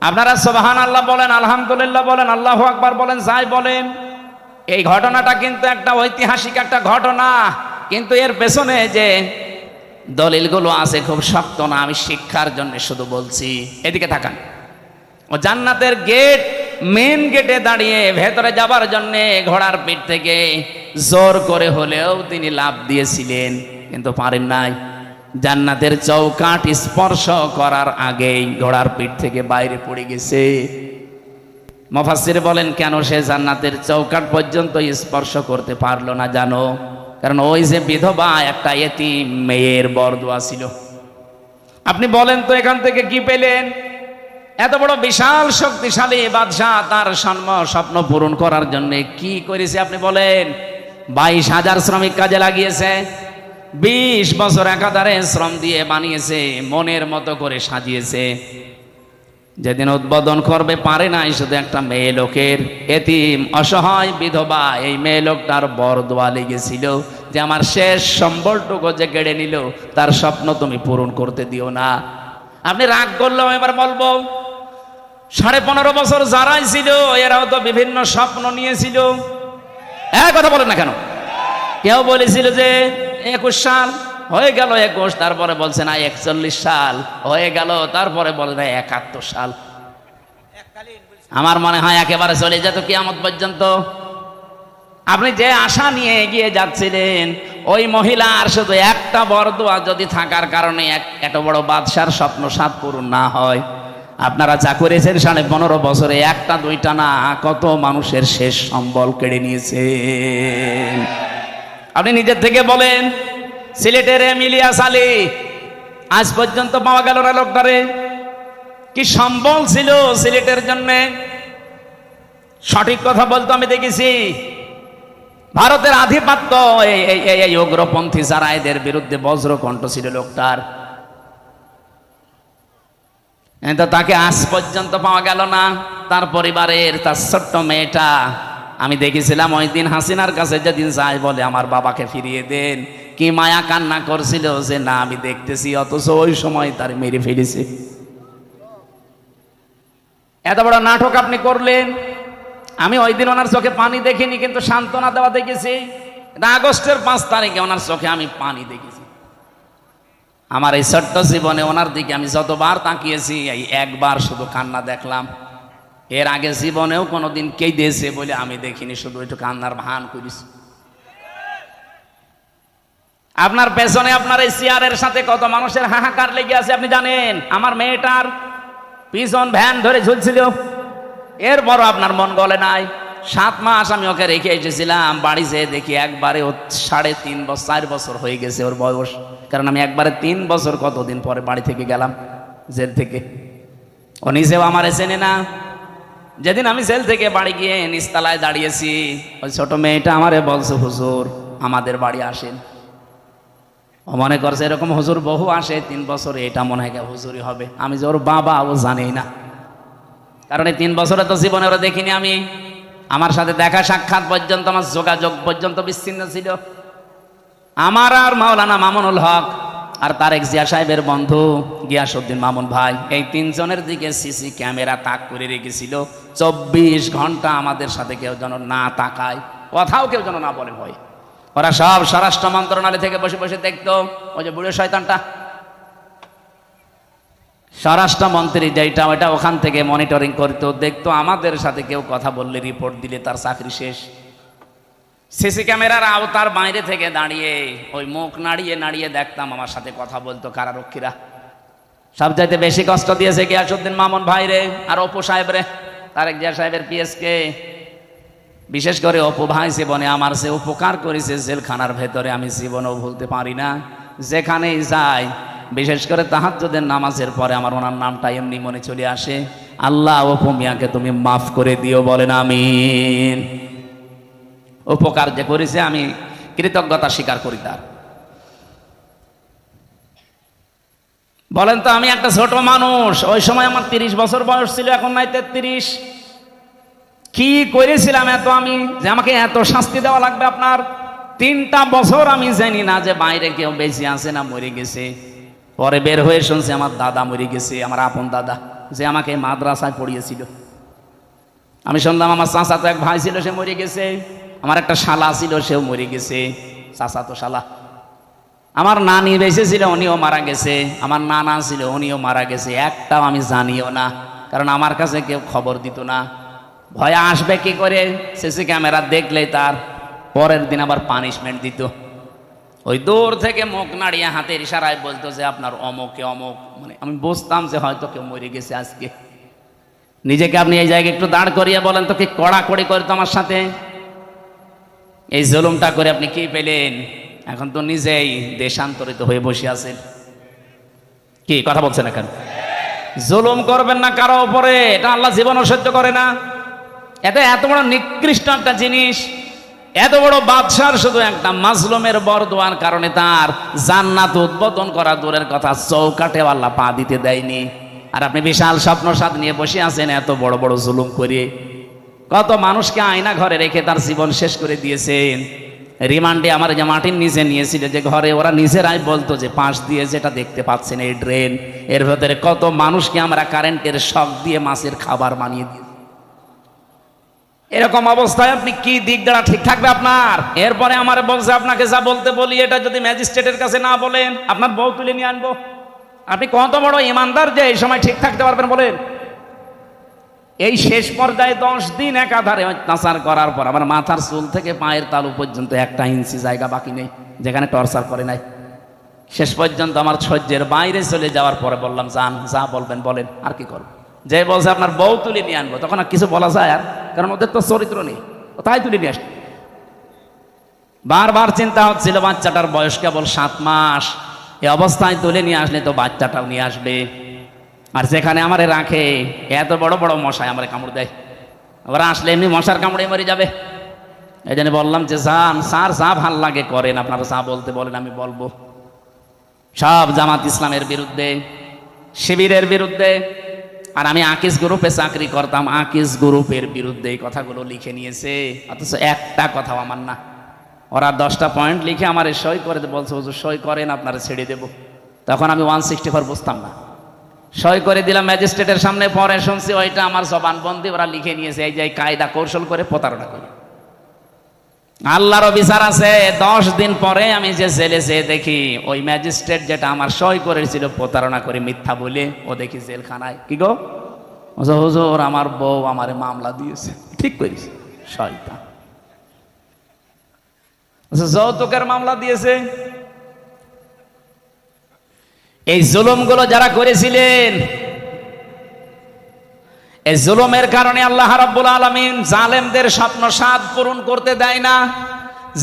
আপনারা সুবহানাল্লাহ বলেন, আলহামদুলিল্লাহ বলেন, আল্লাহু আকবার বলেন, যাই বলেন। এই ঘটনাটা কিন্তু একটা ঐতিহাসিক একটা ঘটনা, কিন্তু এর পেছনে যে দলিলগুলো আছে খুব শক্ত না। আমি শিক্ষার জন্য শুধু বলছি। এদিকে তাকান। ও জান্নাতের গেট, মেন গেটে দাঁড়িয়ে ভেতরে যাবার জন্য ঘোড়ার পিঠ থেকে জোর করে হলেও তিনি লাফ দিয়েছিলেন, কিন্তু পারেন নাই। জান্নাতের চৌকাঠ স্পর্শ করার আগেই ঘোড়ার পিঠ থেকে বাইরে পড়ে গেছে। মুফাসসির বলেন, কেন সে জান্নাতের চৌকাঠ পর্যন্ত স্পর্শ করতে পারলো না জানো? কারণ ওই যে বিধবা একটা এতিম মেয়ের বরদোয়া ছিল। আপনি বলেন তো এখান থেকে কি পেলেন? এত বড় বিশাল শক্তিশালী বাদশাহ তার স্বপ্ন পূরণ করার জন্য কি করেছে আপনি বলেন? 22,000 শ্রমিক কাজে লাগিয়েছে, 20 বছর একাধারে শ্রম দিয়ে বানিয়েছে, মনের মতো করে সাজিয়েছে। যেদিন উদ্বোধন করবে পারে নাই, শুধু একটা মেয়ে লোকের, এতিম অসহায় বিধবা এই মেয়ে লোকটার বরদোয়া লেগেছিল যে আমার শেষ সম্বলটুকু যে কেড়ে নিল তার স্বপ্ন তুমি পূরণ করতে দিও না। আপনি রাগ করলেও এবার বলবো 15.5 বছর যারাই ছিল এরাও তো বিভিন্ন স্বপ্ন নিয়েছিল। কথা বলেন না কেন? কেউ বলেছিল যে 21 সাল হয়ে গেল, 21, তারপরে বলছে না 41 সাল হয়ে গেল, তারপরে বলে না 71 সাল। আমার মনে হয় একেবারে চলে যেত কিয়ামত পর্যন্ত। আপনি যে আশা নিয়ে এগিয়ে যাচ্ছিলেন, ওই মহিলার শুধু একটা বরদোয়া যদি থাকার কারণে এত বড় বাদশার স্বপ্ন সাত পূরণ না হয়, আপনারা যা করেছেন 15.5 বছরে একটা দুইটা না, কত মানুষের শেষ সম্বল কেড়ে নিয়েছে। আপনি নিজের থেকে বলেন, সিলেটের ইলিয়াস আলী আজ পর্যন্ত পাওয়া গেল না লোকটারে। কি সম্বল ছিল সিলেটের জন্য, সঠিক কথা বলতো আমি দেখেছি। ভারতের আধিপত্য এই উগ্রপন্থী যারা এদের বিরুদ্ধে বজ্রকণ্ঠ ছিল লোকটার, কিন্তু তাকে আজ পর্যন্ত পাওয়া গেল না। তার পরিবারের তার ছোট্ট মেয়েটা আমি দেখেছিলাম ওই দিন হাসিনার কাছে যেদিন যায় বলে আমার বাবাকে ফিরিয়ে দেন, কি মায়া কান্না করছিল যে না আমি দেখতেছি, অথচ ওই সময় তার মেরে ফেলেছে। এত বড় নাটক আপনি করলেন। আমি ওই দিন ওনার চোখে পানি দেখিনি, কিন্তু সান্ত্বনা দেওয়া দেখেছি। আগস্টের 5 তারিখে ওনার চোখে আমি পানি দেখেছি। আমার এই ছোট্ট জীবনে ওনার দিকে আমি যতবার তাকিয়েছি, এই একবার শুধু কান্না দেখলাম। এর আগে জীবনেও কোনোদিন কে দিয়েছে বলে আমি দেখিনি, শুধু একটু কান্নার ভান করিস। আপনার পেছনে আপনার এই চেয়ারের সাথে কত মানুষের হাহাকার লেগে আছে আপনি জানেন? আমার মেয়েটার পিছন ভ্যান ধরে ঝুলছিল, এরপরও আপনার মন গলে নাই। 7 মাস আমি ওকে রেখে এসেছিলাম, বাড়ি যেয়ে দেখি একবারে ও 3.5 বছর হয়ে গেছে ওর বয়স। কারণ আমি একবারে 3 বছর কতদিন পরে বাড়ি থেকে গেলাম জেল থেকে। ও নিজেও আমারে চেনে না। যেদিন আমি জেল থেকে বাড়ি গিয়ে নিচতলায় দাঁড়িয়েছি, ওই ছোট মেয়েটা আমারে বলছে, হুজুর আমাদের বাড়ি আসেন। ও মনে করছে এরকম হুজুর বহু আসে 3 বছরে, এটা মনে হয় হুজুরই হবে। আমি যে ওর বাবা ও জানেই না, কারণ এই 3 বছরে তো জীবনে ওরা দেখিনি আমি। আমার সাথে দেখা সাক্ষাৎ পর্যন্ত, আমার যোগাযোগ পর্যন্ত বিচ্ছিন্ন ছিল। আমার আর মাওলানা মামুনুল হক আর তারেক জিয়া সাহেবের বন্ধু গিয়াসউদ্দিন মামুন ভাই, এই 3 জনের দিকে সিসি ক্যামেরা তাক করে রেখেছিল। 24 ঘন্টা আমাদের সাথে কেউ যেন না তাকায়, কথাও কেউ যেন না বলে ভয়। ওরা সব স্বরাষ্ট্র মন্ত্রণালয় থেকে বসে বসে দেখতো। ওই যে বুড়ো শয়তানটা স্বরাষ্ট্রমন্ত্রী যেটা, ওইটা ওখান থেকে মনিটরিং করতো, দেখতো আমাদের সাথে কেউ কথা বললে, রিপোর্ট দিলে তার চাকরি শেষ। সিসি ক্যামেরার আওতার বাইরে থেকে দাঁড়িয়ে ওই মুখ নাড়িয়ে নাড়িয়ে দেখতাম আমার সাথে কথা বলতো কারারক্ষীরা। সবচাইতে বেশি কষ্ট দিয়েছে গিয়াসউদ্দিন মামুন ভাই রে, আর অপু সাহেব রে, তারেক জিয়া সাহেবের পিএসকে। বিশেষ করে অপু ভাই জীবনে আমার যে উপকার করেছে জেলখানার ভেতরে আমি জীবনেও ভুলতে পারি না। যেখানেই যাই, বিশেষ করে তাহাজ্জুদের নামাজের পরে আমার ওনার নামটা এমনি মনে চলে আসে, আল্লাহ অপু মিয়াকে তুমি মাফ করে দিও, বলেন আমিন। উপকার যে করেছে আমি কৃতজ্ঞতা স্বীকার করি তার। বলেন তো, আমি একটা ছোট মানুষ, ওই সময় আমার 30 বছর বয়স ছিল, এখন নাই 33। কি করেছিলাম এত আমি, যে আমাকে এত শাস্তি দেওয়া লাগবে আপনার? 3টা বছর আমি জানি না যে বাইরে কেউ বেঁচে আছে না মরে গেছে। পরে বের হয়ে শুনছি আমার দাদা মরে গেছে, আমার আপন দাদা, যে আমাকে মাদ্রাসায় পড়িয়েছিল। আমি শুনলাম আমার চাচাতো এক ভাই ছিল, সে মরে গেছে। আমার একটা শালা ছিল, সেও মরে গেছে, চাচাতো শালা। আমার নানি বেঁচে ছিল, উনিও মারা গেছে। আমার নানা ছিল, উনিও মারা গেছে। একটাও আমি জানিও না, কারণ আমার কাছে কেউ খবর দিত না। ভয়ে আসবে কি করে? সিসি ক্যামেরা দেখলেই তার পরের দিন আবার পানিশমেন্ট দিত। ওই দূর থেকে মুখ নাড়িয়ে হাতের ইশারায় বলতো যে আপনার অমুকে অমুক, মানে আমি বুঝতাম যে হয়তো কেউ মরে গেছে আজকে। নিজেকে আপনি এই জায়গায় একটু দাঁড় করিয়ে বলেন তো, কি কড়াকড়ি করে তো আমার সাথে এই জুলুমটা করে আপনি কি পেলেন? এখন তো নিজেই দেশান্তরিত হয়ে বসে আছেন। কি কথা বলছেন এখন? জুলুম করবেন না কারো উপরে, এটা আল্লাহ জীবনও সহ্য করে না। এটা এত বড় নিকৃষ্ট একটা জিনিস, এত বড় বাদশার শুধু একটা মাজলুমের বরদোয়ার কারণে তার জান্নাত উদ্বোধন করা দূরের কথা, চৌকাঠে আল্লাহ পা দিতে দেয়নি। আর আপনি বিশাল স্বপ্ন সাথ নিয়ে বসে আছেন এত বড় বড় জুলুম করে। কত মানুষকে আয়না ঘরে রেখে তার জীবন শেষ করে দিয়েছেন। রিমান্ডে আমার যে মাটির নিচে নিয়েছিল, যে ঘরে ওরা নিজেরাই বলতো যে পাশ দিয়ে যেটা দেখতে পাচ্ছেন এই ড্রেন, এর ভেতরে কত মানুষকে আমরা কারেন্টের শক দিয়ে মাছের খাবার বানিয়ে দিই। এরকম অবস্থায় আপনি কি দিক দ্বারা ঠিক থাকবে আপনার? এরপরে আমার বলছে আপনাকে যা বলতে বলি, এটা যদি ম্যাজিস্ট্রেটের কাছে না বলেন আপনার বউ তুলে নিয়ে আনবো। আপনি কত বড় ইমানদার যে এই সময় ঠিক থাকতে পারবেন বলেন? এই শেষ পর্যায়ে 10 দিন একাধারে অত্যাচার করার পর আমার মাথার চুল থেকে পায়ের তালু পর্যন্ত 1 ইঞ্চি জায়গা বাকি নেই যেখানে টর্চার করে নাই। শেষ পর্যন্ত আমার সহ্যের বাইরে চলে যাওয়ার পরে বললাম, যান যা বলবেন বলেন, আর কি করবো। যে বলছে আপনার বউ তুলে নিয়ে আনবো, তখন আর কিছু বলা যায়? আর কারণ ওদের তো চরিত্র নেই, তাই তুলে নিয়ে আসবে। বারবার চিন্তা হচ্ছিল বাচ্চাটার বয়স কেবল 7 মাস, এই অবস্থায় তুলে নিয়ে আসলে তো বাচ্চাটাও নিয়ে আসবে। আর যেখানে আমারে রাখে এত বড় বড় মশাই আমারে কামড় দেয়, ওরা আসলে এমনি মশার কামড়ে মরে যাবে। এই জন্য বললাম যে যান স্যার, যা ভাল লাগে করেন, আপনারা যা বলতে বলেন আমি বলবো। সব জামাত ইসলামের বিরুদ্ধে, শিবিরের বিরুদ্ধে। আর আমি আকিস গ্রুপে চাকরি করতাম, আকিস গ্রুপের বিরুদ্ধে এই কথাগুলো লিখে নিয়েছে, অথচ একটা কথাও আমার না। ওরা 10টা পয়েন্ট লিখে আমার সই করে বলছে, হুজুর সই করেন আপনারা ছেড়ে দেব। তখন আমি 164 বুঝতাম না, সই করে দিলাম ম্যাজিস্ট্রেটের সামনে। পরে শুনছি ওইটা আমার জবানবন্দি, ওরা লিখে নিয়েছে এই যে কায়দা কৌশল করে প্রতারণা করে। আল্লাহরও বিচার আছে। 10 দিন পরে আমি যে জেলে যেয়ে দেখি ওই ম্যাজিস্ট্রেট যেটা আমার সই করেছিল প্রতারণা করে মিথ্যা বলে, ও দেখি জেলখানায়। কি গো হুজুর, আমার বউ আমারে মামলা দিয়েছে। ঠিক করিস, শয়তান। যৌতুকের মামলা দিয়েছে। এই জুলুমগুলো যারা করেছিলেন, এই জুলুমের কারণে আল্লাহ রাব্বুল আলামিন জালেমদের স্বপ্ন সাধ পূরণ করতে দেয় না।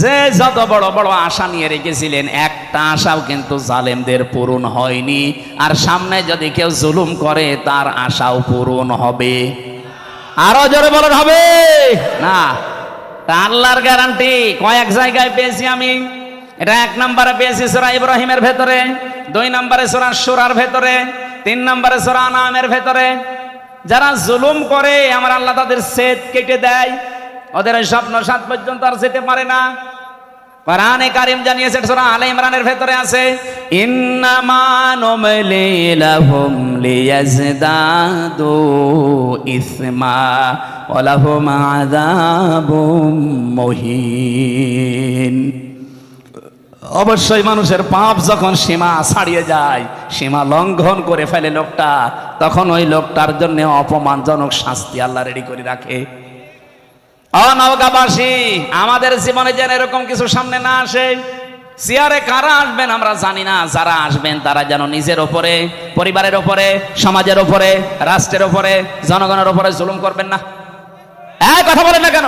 যে যত বড় বড় আশা নিয়ে রেখেছিলেন, একটা আশাও কিন্তু জালেমদের পূরণ হয়নি। আর সামনে যদি কেউ জুলুম করে তার আশাও পূরণ হবে। আরো জোরে বলেন, হবে না? আল্লাহর গ্যারান্টি কয়েক জায়গায় পেয়েছি আমি। এটা 1 নম্বরে পেয়েছি সূরা ইব্রাহিমের ভেতরে, 2 নম্বরে সূরা শুরার ভেতরে, 3 নম্বরে সূরা আনামের ভেতরে। যারা জুলুম করে আমার আল্লাহ তাদের সেদ কেটে দেয়, ওদের ওই স্বপ্ন সাত পর্যন্ত আর যেতে পারে না। কোরআনে কারীম জানিয়েছে, সূরা আলে ইমরানের ভেতরে আছে, ইন্নামা নুমলি লাহুম লিয়াজদাদু ইসমা ওয়া লাহুম আযাবুম মুহিন। অবশ্যই মানুষের পাপ যখন সীমা ছাড়িয়ে যায়, সীমা লঙ্ঘন করে ফেলে লোকটা, তখন ওই লোকটার জন্য অপমানজনক শাস্তি আল্লাহ রেডি করে রাখে। নওগাঁবাসী, আমাদের জীবনে যেন এরকম কিছু সামনে না আসে। চেয়ারে কারা আসবেন আমরা জানি না, যারা আসবেন তারা যেন নিজের ওপরে, পরিবারের ওপরে, সমাজের ওপরে, রাষ্ট্রের ওপরে, জনগণের ওপরে জুলুম করবেন না। কথা বলেন না কেন?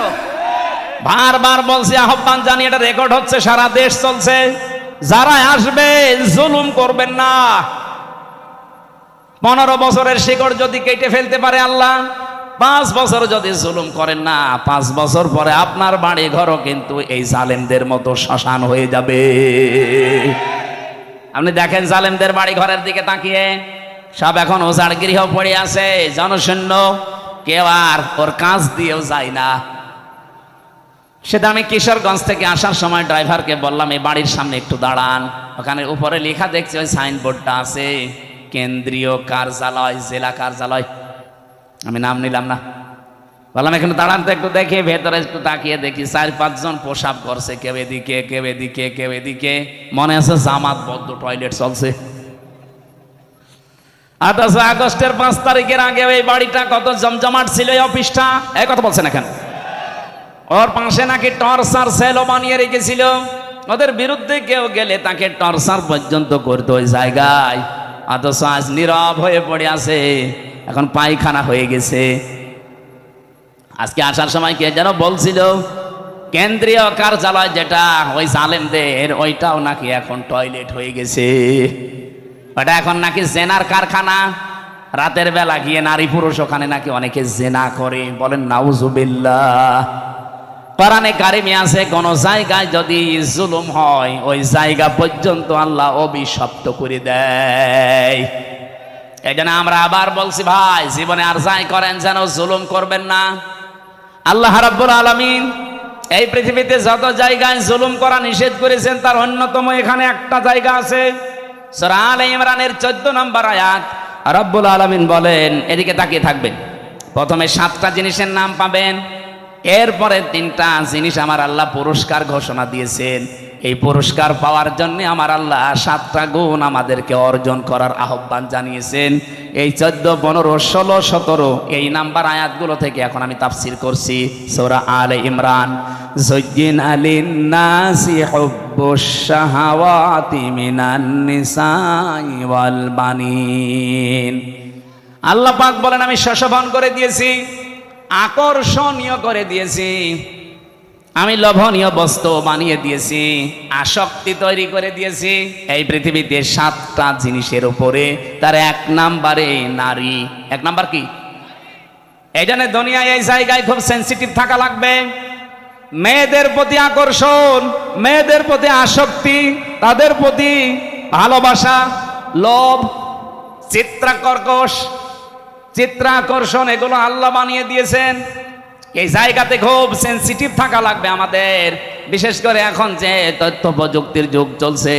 বারবার বলছি, আহ্বান জানি, এটা রেকর্ড হচ্ছে, সারা দেশ চলছে। যারা আসবে জুলুম করবেন না। 15 বছরের শিকড় যদি কেটে ফেলতে পারে আল্লাহ, 5 বছর যদি জুলুম করেন না, 5 বছর পরে আপনার বাড়ি ঘরও কিন্তু এই জালেমদের মতো শ্মশান হয়ে যাবে। আপনি দেখেন জালেমদের বাড়ি ঘরের দিকে তাকিয়ে, সব এখন ওজাড় গৃহ পড়ে আছে, জনশূন্য, কেউ আর ওর কাজ দিয়েও যায় না। সেটা আমি কিশোরগঞ্জ থেকে আসার সময় ড্রাইভারকে বললাম, এই বাড়ির সামনে একটু দাঁড়ান, ওখানে উপরে লেখা দেখছি, ওই সাইনবোর্ডটা আছে, কেন্দ্রীয় কার্যালয়, জেলা কার্যালয়। আমি নাম নিলাম না, বললাম এখানে দাঁড়ান তো একটু দেখি। ভেতরে একটু তাকিয়ে দেখি 4-5 জন প্রসাব করছে, কেউ এদিকে কেউ এদিকে কেউ এদিকে, মনে আছে জামাত বদ্ধ টয়লেট চলছে। 28 আগস্টের 5 তারিখের আগে এই বাড়িটা কত জমজমাট ছিল, এই অফিসটা। এই কথা বলছেন এখানে। ওর পাশে নাকি টর্চার সেলও বানিয়ে রেখেছিল। ওদের বিরুদ্ধে কেউ গেলে তাকে টর্চার পর্যন্ত করতো ওই জায়গায়, অথচ আজ নীরব হয়ে পড়ে আছে, এখন পায়খানা হয়ে গেছে। আজকে আসার সময় কে যেন বলছিল কেন্দ্রীয় কার্যালয় যেটা ওই জালেমদের, ওইটাও নাকি এখন টয়লেট হয়ে গেছে। ওটা এখন নাকি জেনার কারখানা। রাতের বেলা গিয়ে নারী পুরুষ ওখানে নাকি অনেকে জেনা করে, বলেন নাউজুবিল্লাহ। কোরআনে কারিমে আছে কোন জায়গায় যদি জুলুম হয় ওই জায়গা পর্যন্ত আল্লাহ অভিশপ্ত করে দেয়। এই জন্য আমরা আবার বলছি ভাই, জীবনে আর যাই করেন যেন জুলুম করবেন না। আল্লাহ রাব্বুল আলামিন এই পৃথিবীতে যত জায়গায় জুলুম করা নিষেধ করেছেন তার অন্যতম এখানে একটা জায়গা আছে, সূরা আলে ইমরানের 14 নম্বর আয়াত। রাব্বুল আলামিন বলেন, এদিকে তাকিয়ে থাকবেন, প্রথমে 7টা জিনিসের নাম পাবেন, এরপরে 3টা জিনিস আমার আল্লাহ পুরস্কার ঘোষণা দিয়েছেন। এই পুরস্কার পাওয়ার জন্য আমার আল্লাহ 7টা গুণ আমাদেরকে অর্জন করার আহ্বান জানিয়েছেন। এই 14, 15, 16, 17 এই নাম্বার আয়াতগুলো থেকে এখন আমি তাফসীর করছি। সূরা আলে ইমরান, যুজ্জিনা লিন-নাসি হুব্বুশ শাহাওয়াতি মিনান নিসাই ওয়াল বানিন। আল্লাহ পাক বলেন, আমি শোষণ করে দিয়েছি, আকর্ষণীয় করে দিয়েছি, আমি লোভনীয় বস্তু বানিয়ে দিয়েছি, আসক্তি তৈরি করে দিয়েছি এই পৃথিবীতে 7টা জিনিসের উপরে। তার 1 নাম্বারে নারী। 1 নাম্বার কি? এই জন্য দুনিয়ায় এই জায়গায় খুব সেন্সিটিভ থাকা লাগবে। মেয়েদের প্রতি আকর্ষণ, মেয়েদের প্রতি আসক্তি, তাদের প্রতি ভালোবাসা, লোভ, চিত্রাকর্ষণ এগুলো আল্লাহ বানিয়ে দিয়েছেন। এই জায়গাতে খুব সেন্সিটিভ থাকা লাগবে আমাদের। বিশেষ করে এখন যে তথ্য প্রযুক্তির যুগ চলছে,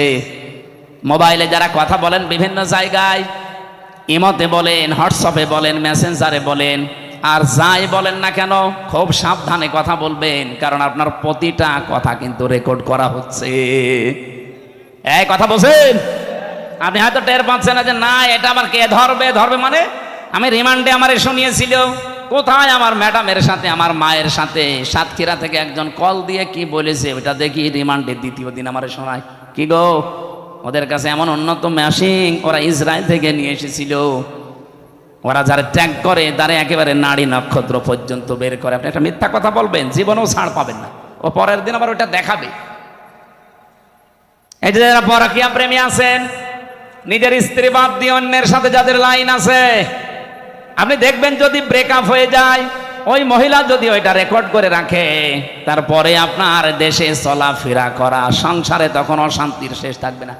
মোবাইলে যারা কথা বলেন বিভিন্ন জায়গায়, ইমোতে বলেন, হোয়াটসঅ্যাপে বলেন, মেসেঞ্জারে বলেন, আর যাই বলেন না কেন খুব সাবধানে কথা বলবেন, কারণ আপনার প্রতিটা কথা কিন্তু রেকর্ড করা হচ্ছে। এই কথা বলছেন, আপনি হয়তো টের পাচ্ছেন না যে না এটা আমার কে ধরবে মানে আমি রিমান্ডে আমার শুনিয়েছিল, কোথায় আমার ম্যাডামের সাথে আমার মায়ের সাথে সাতক্ষীরা থেকে একজন কল দিয়ে কি বলেছে ওটা দেখি রিমান্ডের 2য় দিন আমার শোনায়। কি গো, ওদের কাছে এমন উন্নত মেশিন ওরা ইসরায়েল থেকে নিয়ে এসেছিল, ওরা যারা ট্যাগ করে তারা একেবারে নাড়ি নক্ষত্র পর্যন্ত বের করে। আপনি একটা মিথ্যা কথা বলবেন, জীবনেও ছাড় পাবেন না, ও পরের দিন আবার ওটা দেখাবে। এই যে যারা পরকীয়া প্রেমী আছেন, নিজের স্ত্রী বাদ দিয়ে অন্যের সাথে যাদের লাইন আছে, আপনি দেখবেন যদি ব্রেকআপ হয়ে যায়, ওই মহিলা যদি ওইটা রেকর্ড করে রাখে, তারপরে আপনার দেশে চলাফেরা করা, সংসারে তখন অশান্তির শেষ থাকবে না।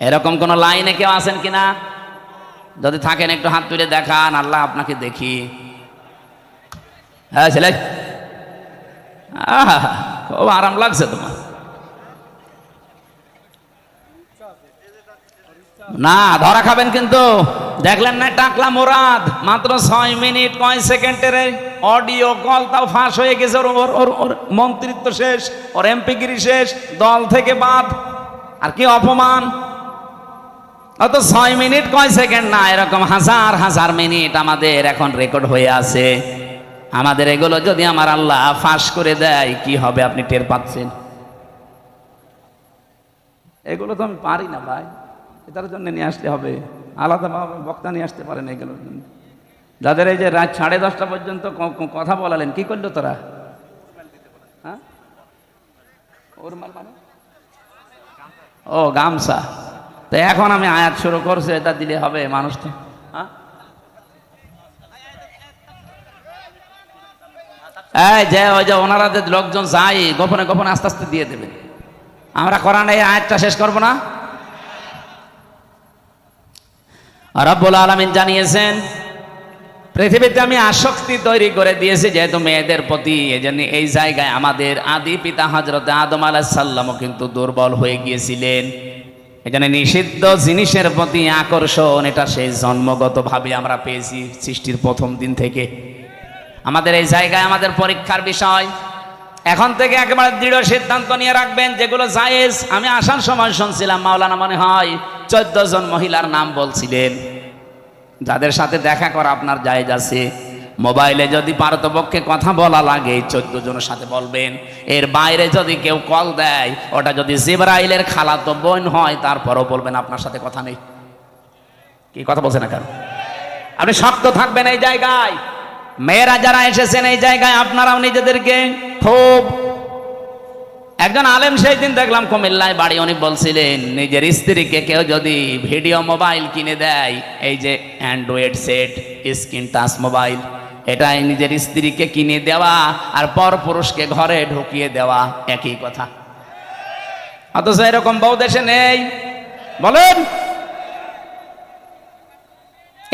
এরকম কোন লাইনে কেউ আছেন কিনা? যদি থাকেন একটু হাত তুলে দেখান, আল্লাহ আপনাকে দেখি। হ্যাঁ ছেলে, খুব আরাম লাগছে তোমার না? ধরা খাবেন কিন্তু। দেখলেন না টাকলা মুরাদ মাত্র 6 মিনিট 9 সেকেন্ডের অডিও কল, তাও ফাঁস হয়ে গেছে। ওর মন্ত্রিত্ব শেষ, ওর এমপিগিরি শেষ, দল থেকে বাদ। আর কি অপমান! অত 6 মিনিট 9 সেকেন্ড না, এরকম হাজার হাজার মিনিট আমাদের এখন রেকর্ড হয়ে আছে। আমাদের এগুলো যদি আমার আল্লাহ ফাঁস করে দেয় কি হবে আপনি টের পাচ্ছেন? এগুলো তো আমি পারি না ভাই, এটার জন্য নিয়ে আসতে হবে, আলাদাভাবে বক্তা নিয়ে আসতে পারেন এগুলোর জন্য। যাদের এই যে রাত 10:30 পর্যন্ত কথা বলালেন, কি করলো তোরা? হ্যাঁ, ওরমাল মানে ও গামছা। তো এখন আমি আয়াত শুরু করছি, এটা দিলে হবে মানুষ তো? হ্যাঁ, এই যে ওই যে ওনারা যে লোকজন যাই গোপনে গোপনে আস্তে আস্তে দিয়ে দেবেন। আমরা কোরআনে এই আয়াতটা শেষ করবো না? রব্বুল আলামিন জানিয়েছেন পৃথিবীতে আমি আসক্তি তৈরি করে দিয়েছি যেহেতু মেয়েদের প্রতি, এজন্য এই জায়গায় আমাদের আদি পিতা হযরত আদম আলাইহিস সালামও কিন্তু দুর্বল হয়ে গিয়েছিলেন। এখানে নিষিদ্ধ জিনিসের প্রতি আকর্ষণ, এটা সেই জন্মগতভাবে আমরা পেয়েছি সৃষ্টির প্রথম দিন থেকে। আমাদের এই জায়গায় আমাদের পরীক্ষার বিষয়। এখন থেকে একেবারে দৃঢ় সিদ্ধান্ত নিয়ে রাখবেন যেগুলো জায়েজ। আমি আসার সময় শুনছিলাম মাওলানা মনে হয় 14 জন মহিলার নাম বলছিলেন যাদের সাথে দেখা করা আপনার জায়েজ আছে। মোবাইলে যদি পারতপক্ষে কথা বলা লাগে 14 জনের সাথে বলবেন। এর বাইরে যদি কেউ কল দেয়, ওটা যদি জিবরাইলের খালাতো বোন হয়, তারপরও বলবেন আপনার সাথে কথা নেই। কি কথা বলছেন না কেন? আপনি শক্ত থাকবেন এই জায়গায়। মেয়েরা যারা এসেছেন এই জায়গায়, আপনারাও নিজেদেরকে খুব, একজন আলেম সেই দিন দেখলাম কুমিল্লায় বাড়ি, উনি বলছিলেন নিজের স্ত্রীকে কেউ যদি ভিডিও মোবাইল কিনে দেয়, এই যে Android set, screen touch mobile, এটাই নিজের স্ত্রীকে কিনে দেওয়া আর পর পুরুষকে ঘরে ঢুকিয়ে দেওয়া একই কথা। অথচ এরকম বউ দেশে নেই। বলেন,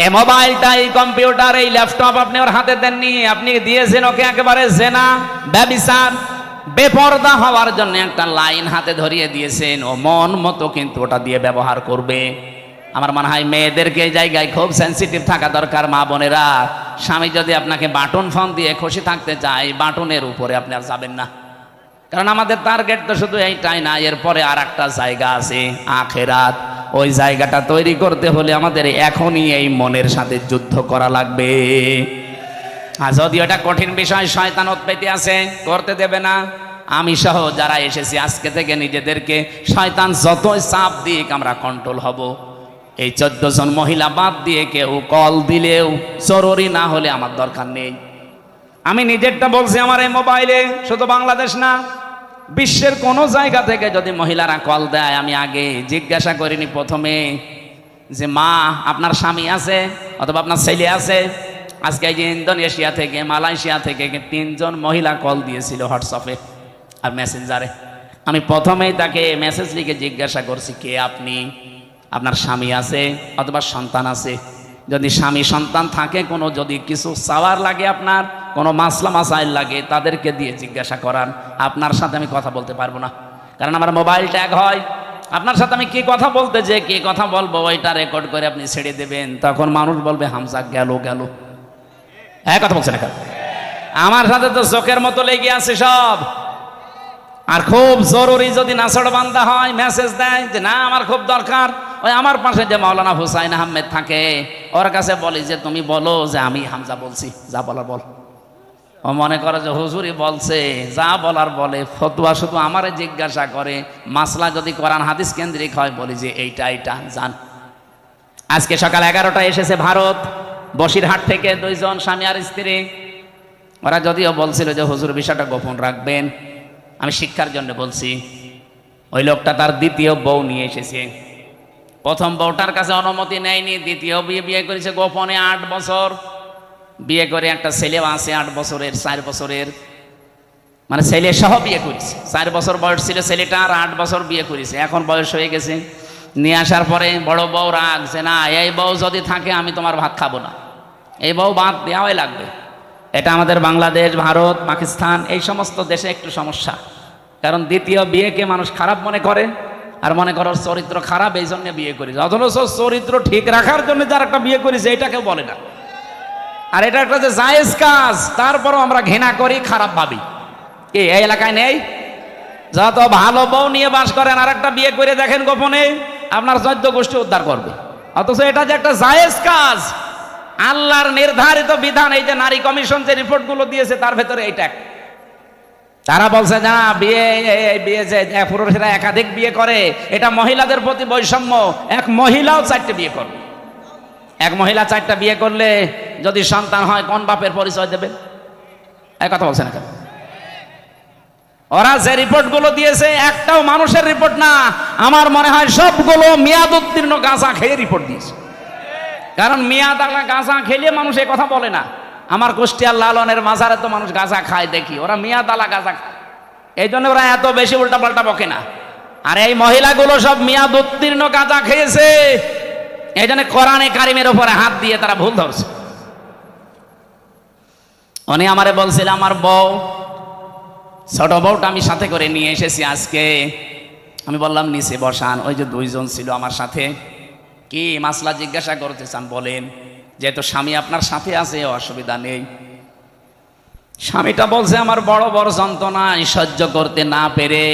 এই মোবাইলটা, এই কম্পিউটার, এই ল্যাপটপ আপনি ওর হাতে দেননি, আপনি দিয়েছেন ওকে একেবারে জেনা, ব্যভিচার, বেপরদা হওয়ার জন্য একটা লাইন হাতে ধরিয়ে দিয়েছেন। ও মন মতো কিন্তু ওটা দিয়ে ব্যবহার করবে। আমার মনে হয় মেয়েদেরকে এই জায়গায় খুব সেন্সিটিভ থাকা দরকার। মা বোনেরা, স্বামী যদি আপনাকে বাটন ফোন দিয়ে খুশি থাকতে চায়, বাটনের উপরে আপনি আর যাবেন না। কারণ আমাদের টার্গেট তো শুধু এইটাই না, এরপরে আর একটা জায়গা আছে, আখেরাত। ওই জায়গাটা তৈরি করতে হলে আমাদের এখনই এই মনের সাথে যুদ্ধ করা লাগবে। আর যদি এটা কঠিন বিষয়, শয়তান উৎপত্তি আছে, করতে দেবে না। আমি সহ যারা এসেছি আজকে থেকে নিজেদেরকে শয়তান যতই চাপ দিক আমরা কন্ট্রোল হব। এই 14 জন মহিলা বাদ দিয়ে কেউ কল দিলেও জরুরি না হলে আমার দরকার নেই। আমি নিজেরটা বলছি, আমার এই মোবাইলে শুধু বাংলাদেশ না, বিশ্বের কোনো জায়গা থেকে যদি মহিলারা কল দেয়, আমি আগে জিজ্ঞাসা করিনি প্রথমে যে মা আপনার স্বামী আছে অথবা আপনার ছেলে আছে। আজকে এই যে ইন্দোনেশিয়া থেকে, মালয়েশিয়া থেকে 3 জন মহিলা কল দিয়েছিল হোয়াটসঅ্যাপে আর মেসেঞ্জারে। আমি প্রথমেই তাকে মেসেজ লিখে জিজ্ঞাসা করছি, কে আপনি, আপনার স্বামী আছে অথবা সন্তান আছে? যদি স্বামী সন্তান থাকে, কোনো যদি কিছু চাওয়ার লাগে, আপনার কোনো মাসলা মাসাইল লাগে, তাদেরকে দিয়ে জিজ্ঞাসা করান। আপনার সাথে আমি কথা বলতে পারবো না, কারণ আমার মোবাইল ট্যাগ হয়। আপনার সাথে আমি কি কথা বলতে যে কি কথা বলবো, ওইটা রেকর্ড করে আপনি ছেড়ে দেবেন, তখন মানুষ বলবে হামজা গেল গেল। হ্যাঁ, কথা বলছেন না? আমার সাথে তো চোখের মতো লেগে আছে সব। আর খুব জরুরি যদি নাছড় বান্দা হয়, মেসেজ দেয় যে না আমার খুব দরকার, ওই আমার পাশে যে মাওলানা হুসাইন আহমেদ থাকে, ওর কাছে বলি যে তুমি বলো যে আমি হামজা বলছি, যা বলার বল। ও মনে করে যে হুজুরি বলছে, যা বলার বলে। ফতুয়া শুধু আমারে জিজ্ঞাসা করে, মাসলা যদি কোরআন হাদিস কেন্দ্রিক হয় বলি যে এইটা এইটা জান। আজকে সকাল 11টায় এসেছে ভারত, বসিরহাট থেকে 2 জন স্বামী আর স্ত্রী। ওরা যদিও বলছিল যে হুজুর বিষয়টা গোপন রাখবেন, আমি শিক্ষার জন্য বলছি। ওই লোকটা তার দ্বিতীয় বউ নিয়ে এসেছে। প্রথম বউটার কাছে অনুমতি নেয়নি, দ্বিতীয় বিয়ে করেছে গোপনে। 8 বছর বিয়ে করে একটা ছেলেও আছে 8 বছরের, 4 বছরের, মানে ছেলে সহ বিয়ে করেছে। 4 বছর বয়স ছিল ছেলেটা, আর 8 বছর বিয়ে করেছে। এখন বয়স হয়ে গেছে। নিয়ে আসার পরে বড় বউ রাখছে, না এই বউ যদি থাকে আমি তোমার ভাত খাবো না, এই বউ বাদ দেওয়াই লাগবে। এটা আমাদের বাংলাদেশ, ভারত, পাকিস্তান এই সমস্ত দেশে একটু সমস্যা। কারণ দ্বিতীয় বিয়েকে মানুষ খারাপ মনে করে, আর মনে করো চরিত্র খারাপ, এই জন্য বিয়ে করেছে। অথচ চরিত্র ঠিক রাখার জন্য যার একটা বিয়ে করেছে, এটা কেউ বলে না। আর এটা একটা যে জায়েজ কাজ, তারপরও আমরা ঘৃণা করি, খারাপ ভাবি। কি এই এলাকায় নেই? যত ভালো বউ নিয়ে বাস করেন, আর একটা বিয়ে করে দেখেন গোপনে, আপনার 14 গোষ্ঠী উদ্ধার করবে। অথচ এটা যে একটা জায়েজ কাজ, আল্লাহর নির্ধারিত বিধান। এই যে নারী কমিশন যে রিপোর্টগুলো দিয়েছে, তার ভেতরে এইটা। তারা বলছে না বিয়ে যে পুরুষেরা একাধিক বিয়ে করে, এটা মহিলাদের প্রতি বৈষম্য। এক মহিলাও 4টে বিয়ে করবে। এক মহিলা 4টা বিয়ে করলে যদি সন্তান হয়, কোন বাপের পরিচয় দেবে? এই কথা বলছে না কেন? ওরা যে রিপোর্টগুলো দিয়েছে, একটাও মানুষের রিপোর্ট না। আমার মনে হয় সবগুলো মেয়াদ উত্তীর্ণ গাঁজা খেয়ে রিপোর্ট দিয়েছে। কারণ মেয়াদ গাঁজা খেলে মানুষ এ কথা বলে না। আমার কুষ্টিয়ার লালনের মাজারে তো মানুষ গাঁজা খায় দেখি, ওরা মেয়াদ আলা গাঁজা খায়, এই জন্য ওরা এত বেশি উল্টাপাল্টা বকে না। আর এই মহিলাগুলো সব মেয়াদ উত্তীর্ণ গাঁজা খেয়েছে, এই জন্য কোরআনে কারিমের উপরে হাত দিয়ে তারা ভুল ধরছে। উনি আমারে বলছিল, আমার বউ, ছোট বউটা আমি সাথে করে নিয়ে এসেছি আজকে। আমি বললাম নিচে বসান। ওই যে 2 জন ছিল আমার সাথে। কি মাসলা জিজ্ঞাসা করতে চান বলেন? যেহেতু স্বামী আপনার সাথে আছে, অসুবিধা নেই। স্বামীটা বলছে, আমার বড় বড় যন্ত্রণায় সহ্য করতে না পেরে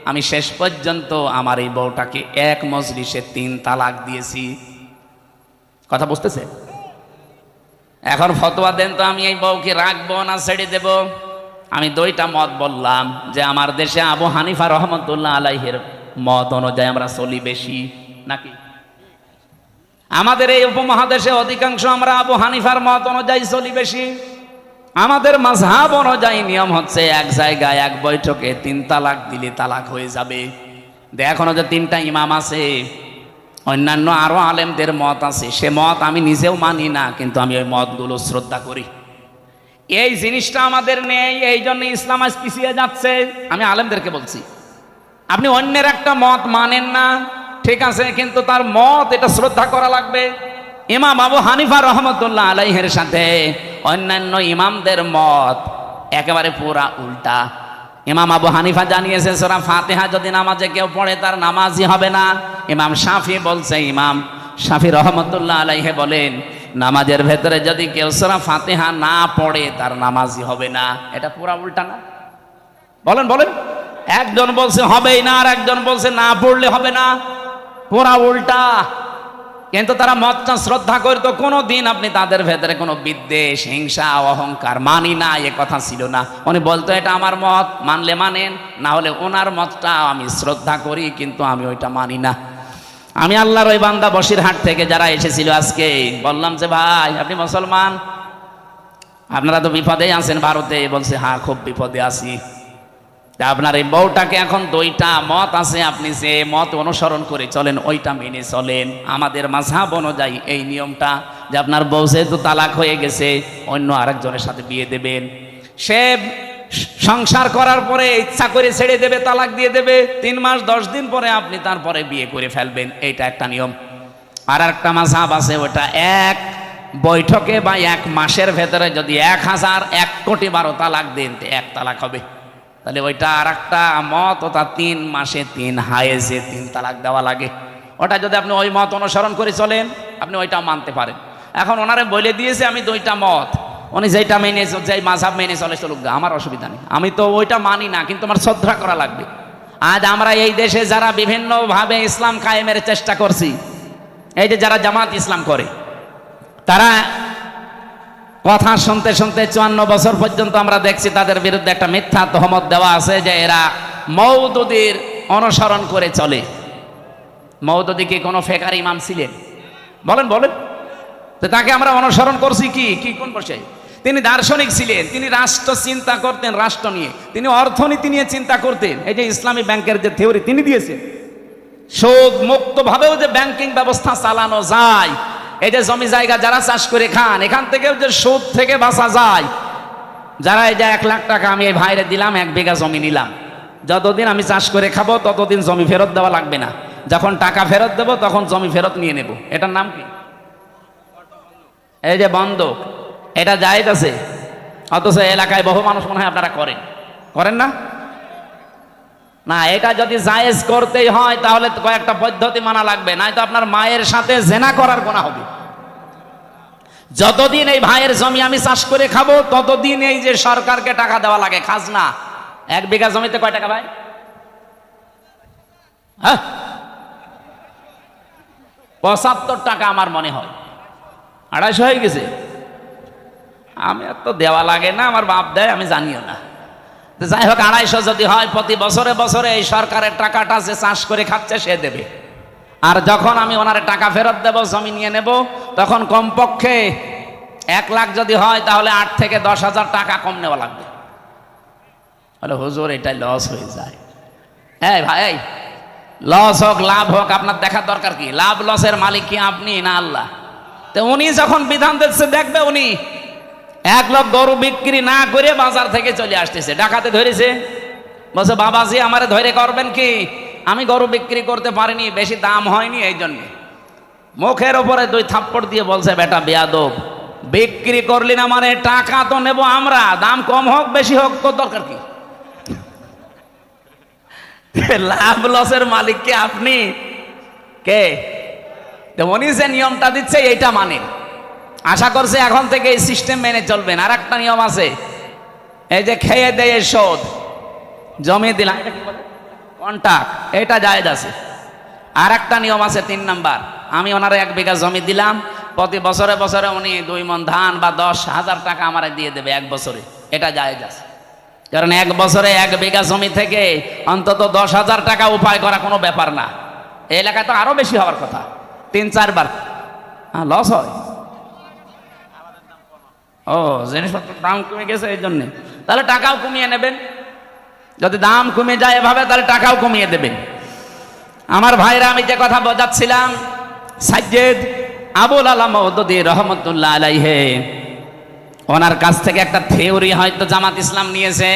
আমি শেষ পর্যন্ত আমার এই বউটাকে এক মজলিসে 3 তালাক দিয়েছি। কথা বুঝতেছে? এখন ফতোয়া দেন তো, আমি এই বউকে রাখবো না ছেড়ে দেব? আমি দুইটা মত বললাম যে আমার দেশে আবু হানিফা রহমতুল্লাহ আলাইহির মত অনুযায়ী আমরা চলি বেশি, নাকি আমাদের এই উপমহাদেশে অধিকাংশ আমরা আবু হানিফার মত অনুযায়ী চলি বেশি। আমাদের মাযহাব অনুযায়ী নিয়ম হচ্ছে এক জায়গায় এক বৈঠকে 3 তালাক দিলে তালাক হয়ে যাবে। এখনো যে 3টা ইমাম আছে, অন্যান্য আরো আলেমদের মত আছে, সে মত আমি নিজেও মানি না, কিন্তু আমি ওই মতগুলো শ্রদ্ধা করি। এই জিনিসটা আমাদের নেই, এই জন্য ইসলাম আজ পিছিয়ে যাচ্ছে। আমি আলেমদেরকে বলছি, আপনি অন্যের একটা মত মানেন না, ঠিক আছে, কিন্তু তার মত এটা শ্রদ্ধা করা লাগবে। ইমাম আবু হানিফা রহমতুল্লাহ আলাইহির সাথে অন্যান্য ইমামদের মত একেবারে পুরা উল্টা। ইমাম আবু হানিফা জানিয়েছে সূরা ফাতিহা যদি নামাজে কেউ পড়ে তার নামাজই হবে না। ইমাম শাফি বলছে, ইমাম শাফি রহমতুল্লাহ আলাইহি বলেন নামাজের ভেতরে যদি কেউ সূরা ফাতিহা না পড়ে তার নামাজই হবে না। এটা পুরা উল্টা না? বলেন বলেন। একজন বলছে হবেই না, আর একজন বলছে না পড়লে হবে না। পুরা উল্টা। কিন্তু তারা মতটা শ্রদ্ধা করতো। কোনো দিন আপনি তাদের ভেতরে কোনো বিদ্বেষ, হিংসা, অহংকার মানি না এ কথা ছিল না। উনি বলতো এটা আমার মত, মানলে মানেন, না হলে ওনার মতটা আমি শ্রদ্ধা করি, কিন্তু আমি ওইটা মানি না। আমি আল্লাহর ওই বান্দা বসিরহাট থেকে যারা এসেছিল আজকে, বললাম যে ভাই আপনি মুসলমান, আপনারা তো বিপদেই আছেন ভারতে। বলছে হ্যাঁ খুব বিপদে আছি। আপনার এই বউটাকে এখন 2টা মত আছে, আপনি যে মত অনুসরণ করে চলেন ওইটা মেনে চলেন। আমাদের মাযহাব অনুযায়ী এই নিয়মটা যে আপনার বউ যেহেতু তালাক হয়ে গেছে অন্য আরেকজনের সাথে বিয়ে দেবেন, সে সংসার করার পরে ইচ্ছা করে ছেড়ে দেবে, তালাক দিয়ে দেবে, 3 মাস 10 দিন পরে আপনি তারপরে বিয়ে করে ফেলবেন, এইটা একটা নিয়ম। আর একটা মাযহাব আছে, ওটা এক বৈঠকে বা 1 মাসের ভেতরে যদি 1 কোটি 12 তালাক দেন 1 তালাক হবে। তাহলে ওইটা আর একটা মত, ওটা 3 মাসে 3 হায়েজে 3 তালাক দেওয়া লাগে। ওটা যদি আপনি ওই মত অনুসরণ করে চলেন আপনি ওইটা মানতে পারেন। এখন ওনারে বলে দিয়েছে আমি 2টা মত, উনি যেটা মেনে, যেই মাযহাব মেনে চলে চলুক, আমার অসুবিধা নেই, আমি তো ওইটা মানি না, কিন্তু আমার শ্রদ্ধা করা লাগবে। আজ আমরা এই দেশে যারা বিভিন্নভাবে ইসলাম কায়েমের চেষ্টা করছি, এই যে যারা জামাত ইসলাম করে, তারা কথা শুনতে শুনতে 54 বছর পর্যন্ত আমরা দেখছি তাদের বিরুদ্ধে একটা মিথ্যা তহমত দেওয়া আছে যে এরা মওদুদীর অনুসরণ করে চলে। মওদুদী কি কোনো ফেকার ইমাম ছিলেন? বলেন বলেন। তো তাকে আমরা অনুসরণ করছি কি কি কোন বিষয়ে? তিনি দার্শনিক ছিলেন, তিনি রাষ্ট্র চিন্তা করতেন, রাষ্ট্র নিয়ে, তিনি অর্থনীতি নিয়ে চিন্তা করতেন। এই যে ইসলামী ব্যাংকের যে থিওরি তিনি দিয়েছেন, সুদ মুক্তভাবেও যে ব্যাংকিং ব্যবস্থা চালানো যায়, এই যে জমি জায়গা যারা চাষ করে খান এখান থেকেও যে সুদ থেকে বাঁচা যায়। যারা এই যে 1 লাখ টাকা আমি এই ভাইরে দিলাম, 1 বিঘা জমি নিলাম, যতদিন আমি চাষ করে খাবো ততদিন জমি ফেরত দেওয়া লাগবে না, যখন টাকা ফেরত দেবো তখন জমি ফেরত নিয়ে নেব। এটার নাম কি? এই যে বন্ধক। এটা জায়েজ আছে, অথচ এলাকায় বহু মানুষ মনে হয় আপনারা করেন, করেন না? না, এটা যদি জায়েজ করতেই হয় তাহলে কয়েকটা পদ্ধতি মানা লাগবে, নাই তো আপনার মায়ের সাথে জেনা করার গুনাহ হবে। যতদিন এই ভাইয়ের জমি আমি চাষ করে খাবো ততদিন এই যে সরকারকে টাকা দেওয়া লাগে, খাজনা। 1 বিঘা জমিতে কয় টাকা ভাই? হ্যাঁ, 75 টাকা আমার মনে হয়, 250 হয়ে গেছে। আমি এত দেওয়া লাগে না, আমার বাপ দেয়, আমি জানিও না। যাই হোক, 250 যদি হয়, প্রতি বছরে বছরে এই সরকারের টাকাটা যে চাষ করে খাচ্ছে সে দেবে। আর যখন আমি ওনার টাকা ফেরত দেব, জমি নিয়ে নেব, তখন কমপক্ষে 1 লাখ যদি হয় তাহলে 8 থেকে 10,000 টাকা কম নেওয়া লাগবে। বলে হুজুর এটাই লস হয়ে যায়। এই ভাই, লস হোক লাভ হোক আপনার দেখার দরকার কি? লাভ লসের মালিক কি আপনি না আল্লাহ? তো উনি যখন বিধান দিচ্ছে দেখবে, উনি 1 লাখ গরু বিক্রি না করে বাজার থেকে চলে আসতেছে, ডাকাতে ধরেছে, বলছে বাবাজি আমারে ধরে করবেন কি? আমি গরু বিক্রি করতে পারিনি, বেশি দাম হয়নি, এই জন্য। মুখের উপরে 2 থাপ্পড় দিয়ে বলছে বেটা বেয়াদব, বিক্রি করলি না মানে টাকা তো নেব আমরা, দাম কম হোক বেশি হোক তোর দরকার কি? লাভ লসের মালিক কে আপনি? কে? উনি যে নিয়মটা দিচ্ছে এইটা মানে আশা করছে এখন থেকে এই সিস্টেম মেনে চলবেন। আর একটা নিয়ম আছে, এই যে খেয়ে দেয়ে শোধ, জমি দিলাম, এটা কি বলে? কন্ট্রাক্ট, এটা জায়েজ আছে। আর একটা নিয়ম আছে 3 নাম্বার, আমি ওনারে 1 বিঘা জমি দিলাম, প্রতি বছরে বছরে উনি 2 মণ ধান বা 10,000 টাকা আমার দিয়ে দেবে এক বছরে, এটা জায়েজ আছে। কারণ এক বছরে 1 বিঘা জমি থেকে অন্তত 10,000 টাকা উপায় করা কোনো ব্যাপার না। এই এলাকায় তো আরো বেশি হওয়ার কথা, 3-4 বার। হ্যাঁ, লস হয়। ও, জিনিসপত্রের দাম কমে গেছে এই জন্যে, তাহলে টাকাও কমিয়ে নেবেন। যদি দাম কমে যায় এভাবে, তাহলে টাকাও কমিয়ে দেবেন। আমার ভাইরা, আমি যে কথা বোঝাচ্ছিলাম, সাজ্জেদ আবুল আলা মওদুদী রহমতুল্লাহ আলাইহি, ওনার কাছ থেকে একটা থিওরি হয়তো জামাত ইসলাম নিয়েছে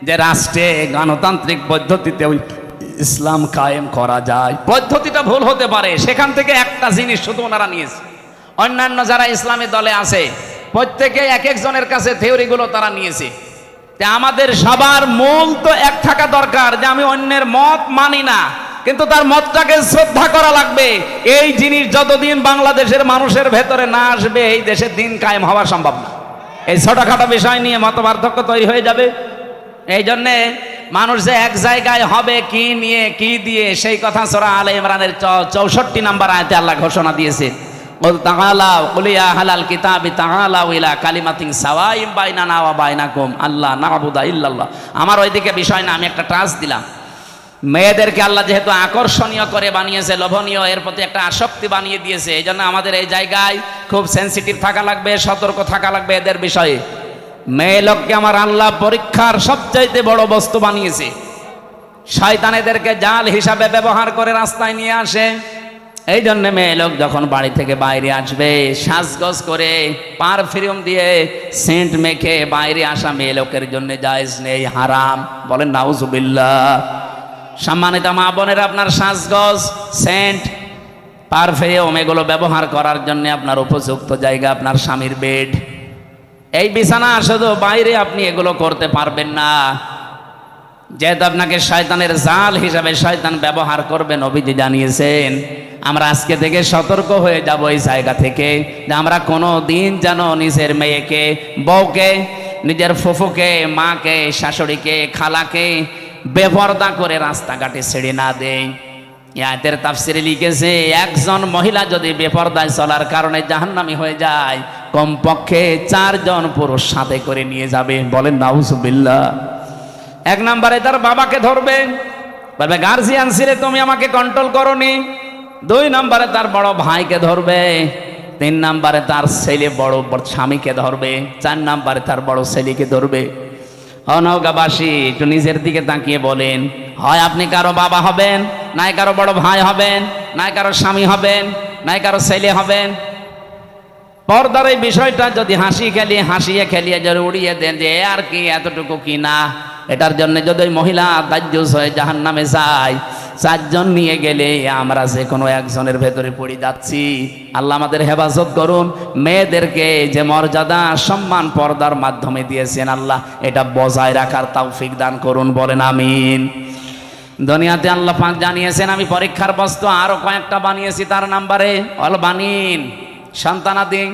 যে রাষ্ট্রে গণতান্ত্রিক পদ্ধতিতে ইসলাম কায়েম করা যায়। পদ্ধতিটা ভুল হতে পারে, সেখান থেকে একটা জিনিস শুধু ওনারা নিয়েছে। অন্যান্য যারা ইসলামী দলে আছে প্রত্যেকে এক একজনের কাছে থিওরিগুলো তারা নিয়েছে। আমাদের সবার মূল তো এক থাকা দরকার যে আমি অন্যের মত মানি না, কিন্তু তার মতটাকে শ্রদ্ধা করা লাগবে। এই জিনিস যতদিন বাংলাদেশের মানুষের ভেতরে না আসবে, এই দেশে দিন কায়েম হওয়া সম্ভব না। এই ছোটখাটো বিষয় নিয়ে মতপার্থক্য তৈরি হয়ে যাবে। এই জন্যে মানুষ যে এক জায়গায় হবে কি নিয়ে কি দিয়ে, সেই কথা সূরা আলে ইমরানের 64 নম্বর আয়াতে আল্লাহ ঘোষণা দিয়েছে, কুল তাআলাউ কুল ইয়া আহলাল কিতাবি তাআলাউ ইলা কালিমাতিন সাওয়াইম বাইনানা ওয়া বাইনাকুম আল্লা না'বুদা ইল্লাল্লাহ। আমার ওইদিকে বিষয় না, আমি একটা টাচ দিলাম। মেয়েদেরকে আল্লাহ যেহেতু আকর্ষণীয় করে বানিয়েছে, লোভনীয়, এর প্রতি একটা আসক্তি বানিয়ে দিয়েছে, এই জন্য আমাদের এই জায়গায় খুব সেন্সিটিভ থাকা লাগবে, সতর্ক থাকা লাগবে এদের বিষয়ে। মেয়ে লোককে আমার আল্লাহ পরীক্ষার সবচাইতে বড় বস্তু বানিয়েছে। শয়তান এদেরকে জাল হিসাবে ব্যবহার করে রাস্তায় নিয়ে আসে। এই জন্য মেয়ে লোক যখন বাড়ি থেকে বাইরে আসবে, সাজগোজ করে পারফিউম দিয়ে সেন্ট মেখে বাইরে আসা মেয়ে লোকের জন্য জায়েজ নেই, হারাম। বলেন নাউজুবিল্লাহ। সম্মানিত মা বোনের, আপনার সাজগোজ, সেন্ট, পারফিউম এগুলো ব্যবহার করার জন্য আপনার উপযুক্ত জায়গা আপনার স্বামীর বেড। এই বিছানা শুধু বাইরে আপনি এগুলো করতে পারবেন না, যেহেতু আপনাকে শয়তানের জাল হিসাবে শয়তান ব্যবহার করবে। নবীজি জানিয়েছেন, আমরা আজকে থেকে সতর্ক হয়ে যাব এই জায়গা থেকে, যে আমরা কোনো দিন যেন নিজের মেয়েকে, বউকে, নিজের ফুফুকে, মাকে, শাশুড়িকে, খালাকে বেপরদা করে রাস্তাঘাটে ছেড়ে না দেয়। আয়াতের তাফসিরে লিখেছে, একজন মহিলা যদি বেপরদায় চলার কারণে জাহান্নামী হয়ে যায়, কমপক্ষে 4 জন পুরুষ সাথে করে নিয়ে যাবে। বলেন নাউজুবিল্লাহ। 1 নম্বরে তার বাবাকে ধরবে, বলবে গার্জিয়ান ছিলে তুমি আমাকে কন্ট্রোল করোনি। 2 নম্বরে তার বড় ভাইকে ধরবে। 3 নম্বরে তার ছেলে বড় স্বামীকে ধরবে। 4 নম্বরে তার বড় ছেলেকে ধরবে। অনৌকাবাসী, একটু নিজের দিকে তাকিয়ে বলেন, হয় আপনি কারো বাবা হবেন, নাই কারো বড় ভাই হবেন, নাই কারো স্বামী হবেন, নাই কারো ছেলে হবেন। পর্দার এই বিষয়টা যদি হাসিয়ে খেলিয়ে যদি উড়িয়ে দেন যে আর কি, এতটুকু কি না, এটার জন্য যদি ওই মহিলা দাজ্জুস হয়ে জাহান্নামে যায়, 4 জন নিয়ে গেলে আমরা যে কোনো একজনের ভেতরে পড়ে যাচ্ছি। আল্লাহ আমাদের হেফাজত করুন। মেয়েদেরকে যে মর্যাদা সম্মান পর্দার মাধ্যমে দিয়েছেন, আল্লাহ এটা বজায় রাখার তৌফিক দান করুন। বলেন আমিন। দুনিয়াতে আল্লাহ পাক জানিয়েছেন, আমি পরীক্ষার বস্তু আরো কয়েকটা বানিয়েছি। তার নাম্বারে অল বানিন, সন্তানাদি,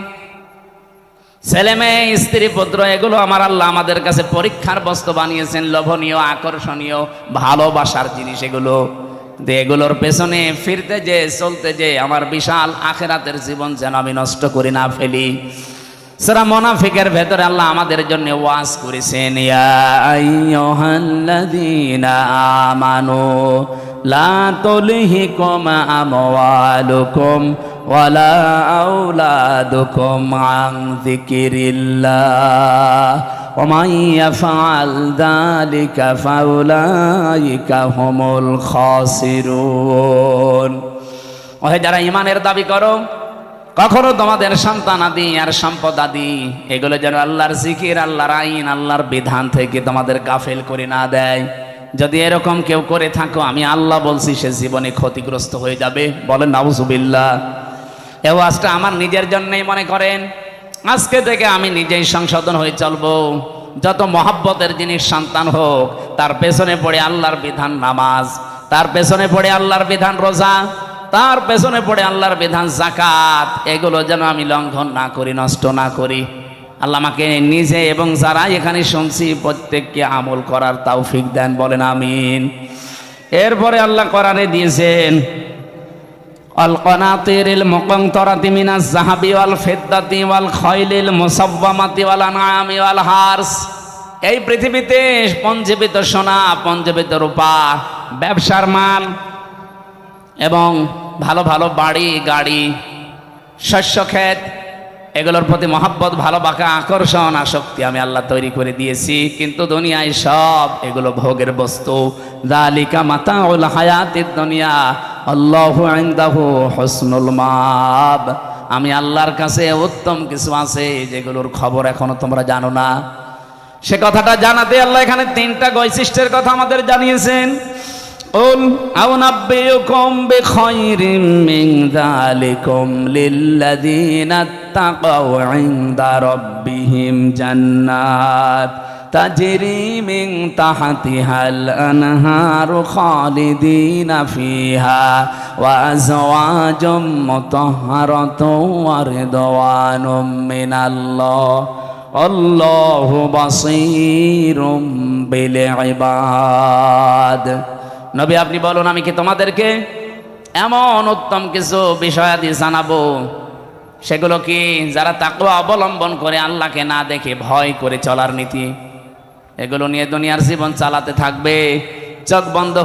ছেলে মেয়ে, স্ত্রী পুত্র, এগুলো আমার আল্লাহ আমাদের কাছে পরীক্ষার বস্তু বানিয়েছেন। লোভনীয়, আকর্ষণীয়, ভালোবাসার জিনিস এগুলো। এগুলোর পেছনে ফিরতে যে, চলতে যে আমার বিশাল আখিরাতের জীবন যেন আমি নষ্ট করে না ফেলি। সূরা মুনাফিকের ভেতরে আল্লাহ আমাদের জন্য ওয়াজ করেছেন, ইয়া আইয়ুহাল্লাযীনা আমানু লা তুলহিকুম আমওয়ালুকুম ওয়ালা আওলাদুকুম আন যিকিরিল্লাহ ওয়া মান ইয়াফআল যালিকা ফাউলাইকা হুমুল খাসিরুন। ওহে যারা ঈমানের দাবি করো, কখনো তোমাদের সন্তান আদি আর সম্পদ আদি এগুলো যেন আল্লাহর জিকির, আল্লাহর আইন, আল্লাহর বিধান থেকে তোমাদের গাফেল করে না দেয়। যদি এরকম কেউ করে থাকো, আমি আল্লাহ বলছি সে জীবনে ক্ষতিগ্রস্ত হয়ে যাবে। বলেন নাউজুবিল্লাহ। এই ওয়াজটা আমার নিজের জন্যই মনে করেন। আজকে থেকে আমি নিজেই সংশোধন হয়ে চলবো। যত মহাব্বতের জিনিস সন্তান হোক, তার পেছনে পড়ে আল্লাহর বিধান নামাজ, তার পেছনে পড়ে আল্লাহর বিধান রোজা, তার পেছনে পড়ে আল্লাহর বিধান যাকাত, এগুলো যেন আমি লঙ্ঘন না করি, নষ্ট না করি। আল্লাহ আমাকে নিজে এবং যারা এখানে শুনছি প্রত্যেককে আমল করার তৌফিক দেন। বলেন আমিন। এরপরে আল্লাহ কোরআনে দিয়েছেন, আল কানাতিরিল মুকান্তরাতি মিনাজ যাহাবি ওয়াল ফিদ্দাতি ওয়াল খাইলিল মুসাওয়ামাতি ওয়াল আনআমি ওয়াল হারস। এই পৃথিবীতে পঞ্জীবিত সোনা, পঞ্জীবিত রূপা, ব্যবসার মাল এবং ভালো ভালো বাড়ি গাড়ি, শস্য ক্ষেত, এগুলোর প্রতি মহব্বত, ভালোবাসা, আকর্ষণ, আসক্তি আমি আল্লাহ তৈরি করে দিয়েছি। কিন্তু দুনিয়ায় সব এগুলো ভোগের বস্তু। যালিকা মাতাউল হায়াতিদ দুনিয়া আল্লাহু ইনদাহু হুসনুল মাব। আমি আল্লাহর কাছে উত্তম কিছু আছে যেগুলোর খবর এখনো তোমরা জানো না। সে কথাটা জানাতে আল্লাহ এখানে তিনটা বৈশিষ্ট্যের কথা আমাদের জানিয়েছেন। قل أنبئكم بخير من ذلكم للذين اتقوا عند ربهم جنات تجري من تحتها الأنهار خالدين فيها وأزواج مطهرة ورضوان من الله والله بصير بالعباد। নবী আপনি বলুন, আমি কি তোমাদেরকে এমন উত্তম কিছু বিষয়াদি জানাবো, সেগুলো কি যারা তাকওয়া অবলম্বন করে, আল্লাহকে না দেখে ভয় করে চলার নীতি, এগুলো নিয়ে দুনিয়ার জীবন চালাতে থাকবে, চোখ বন্ধ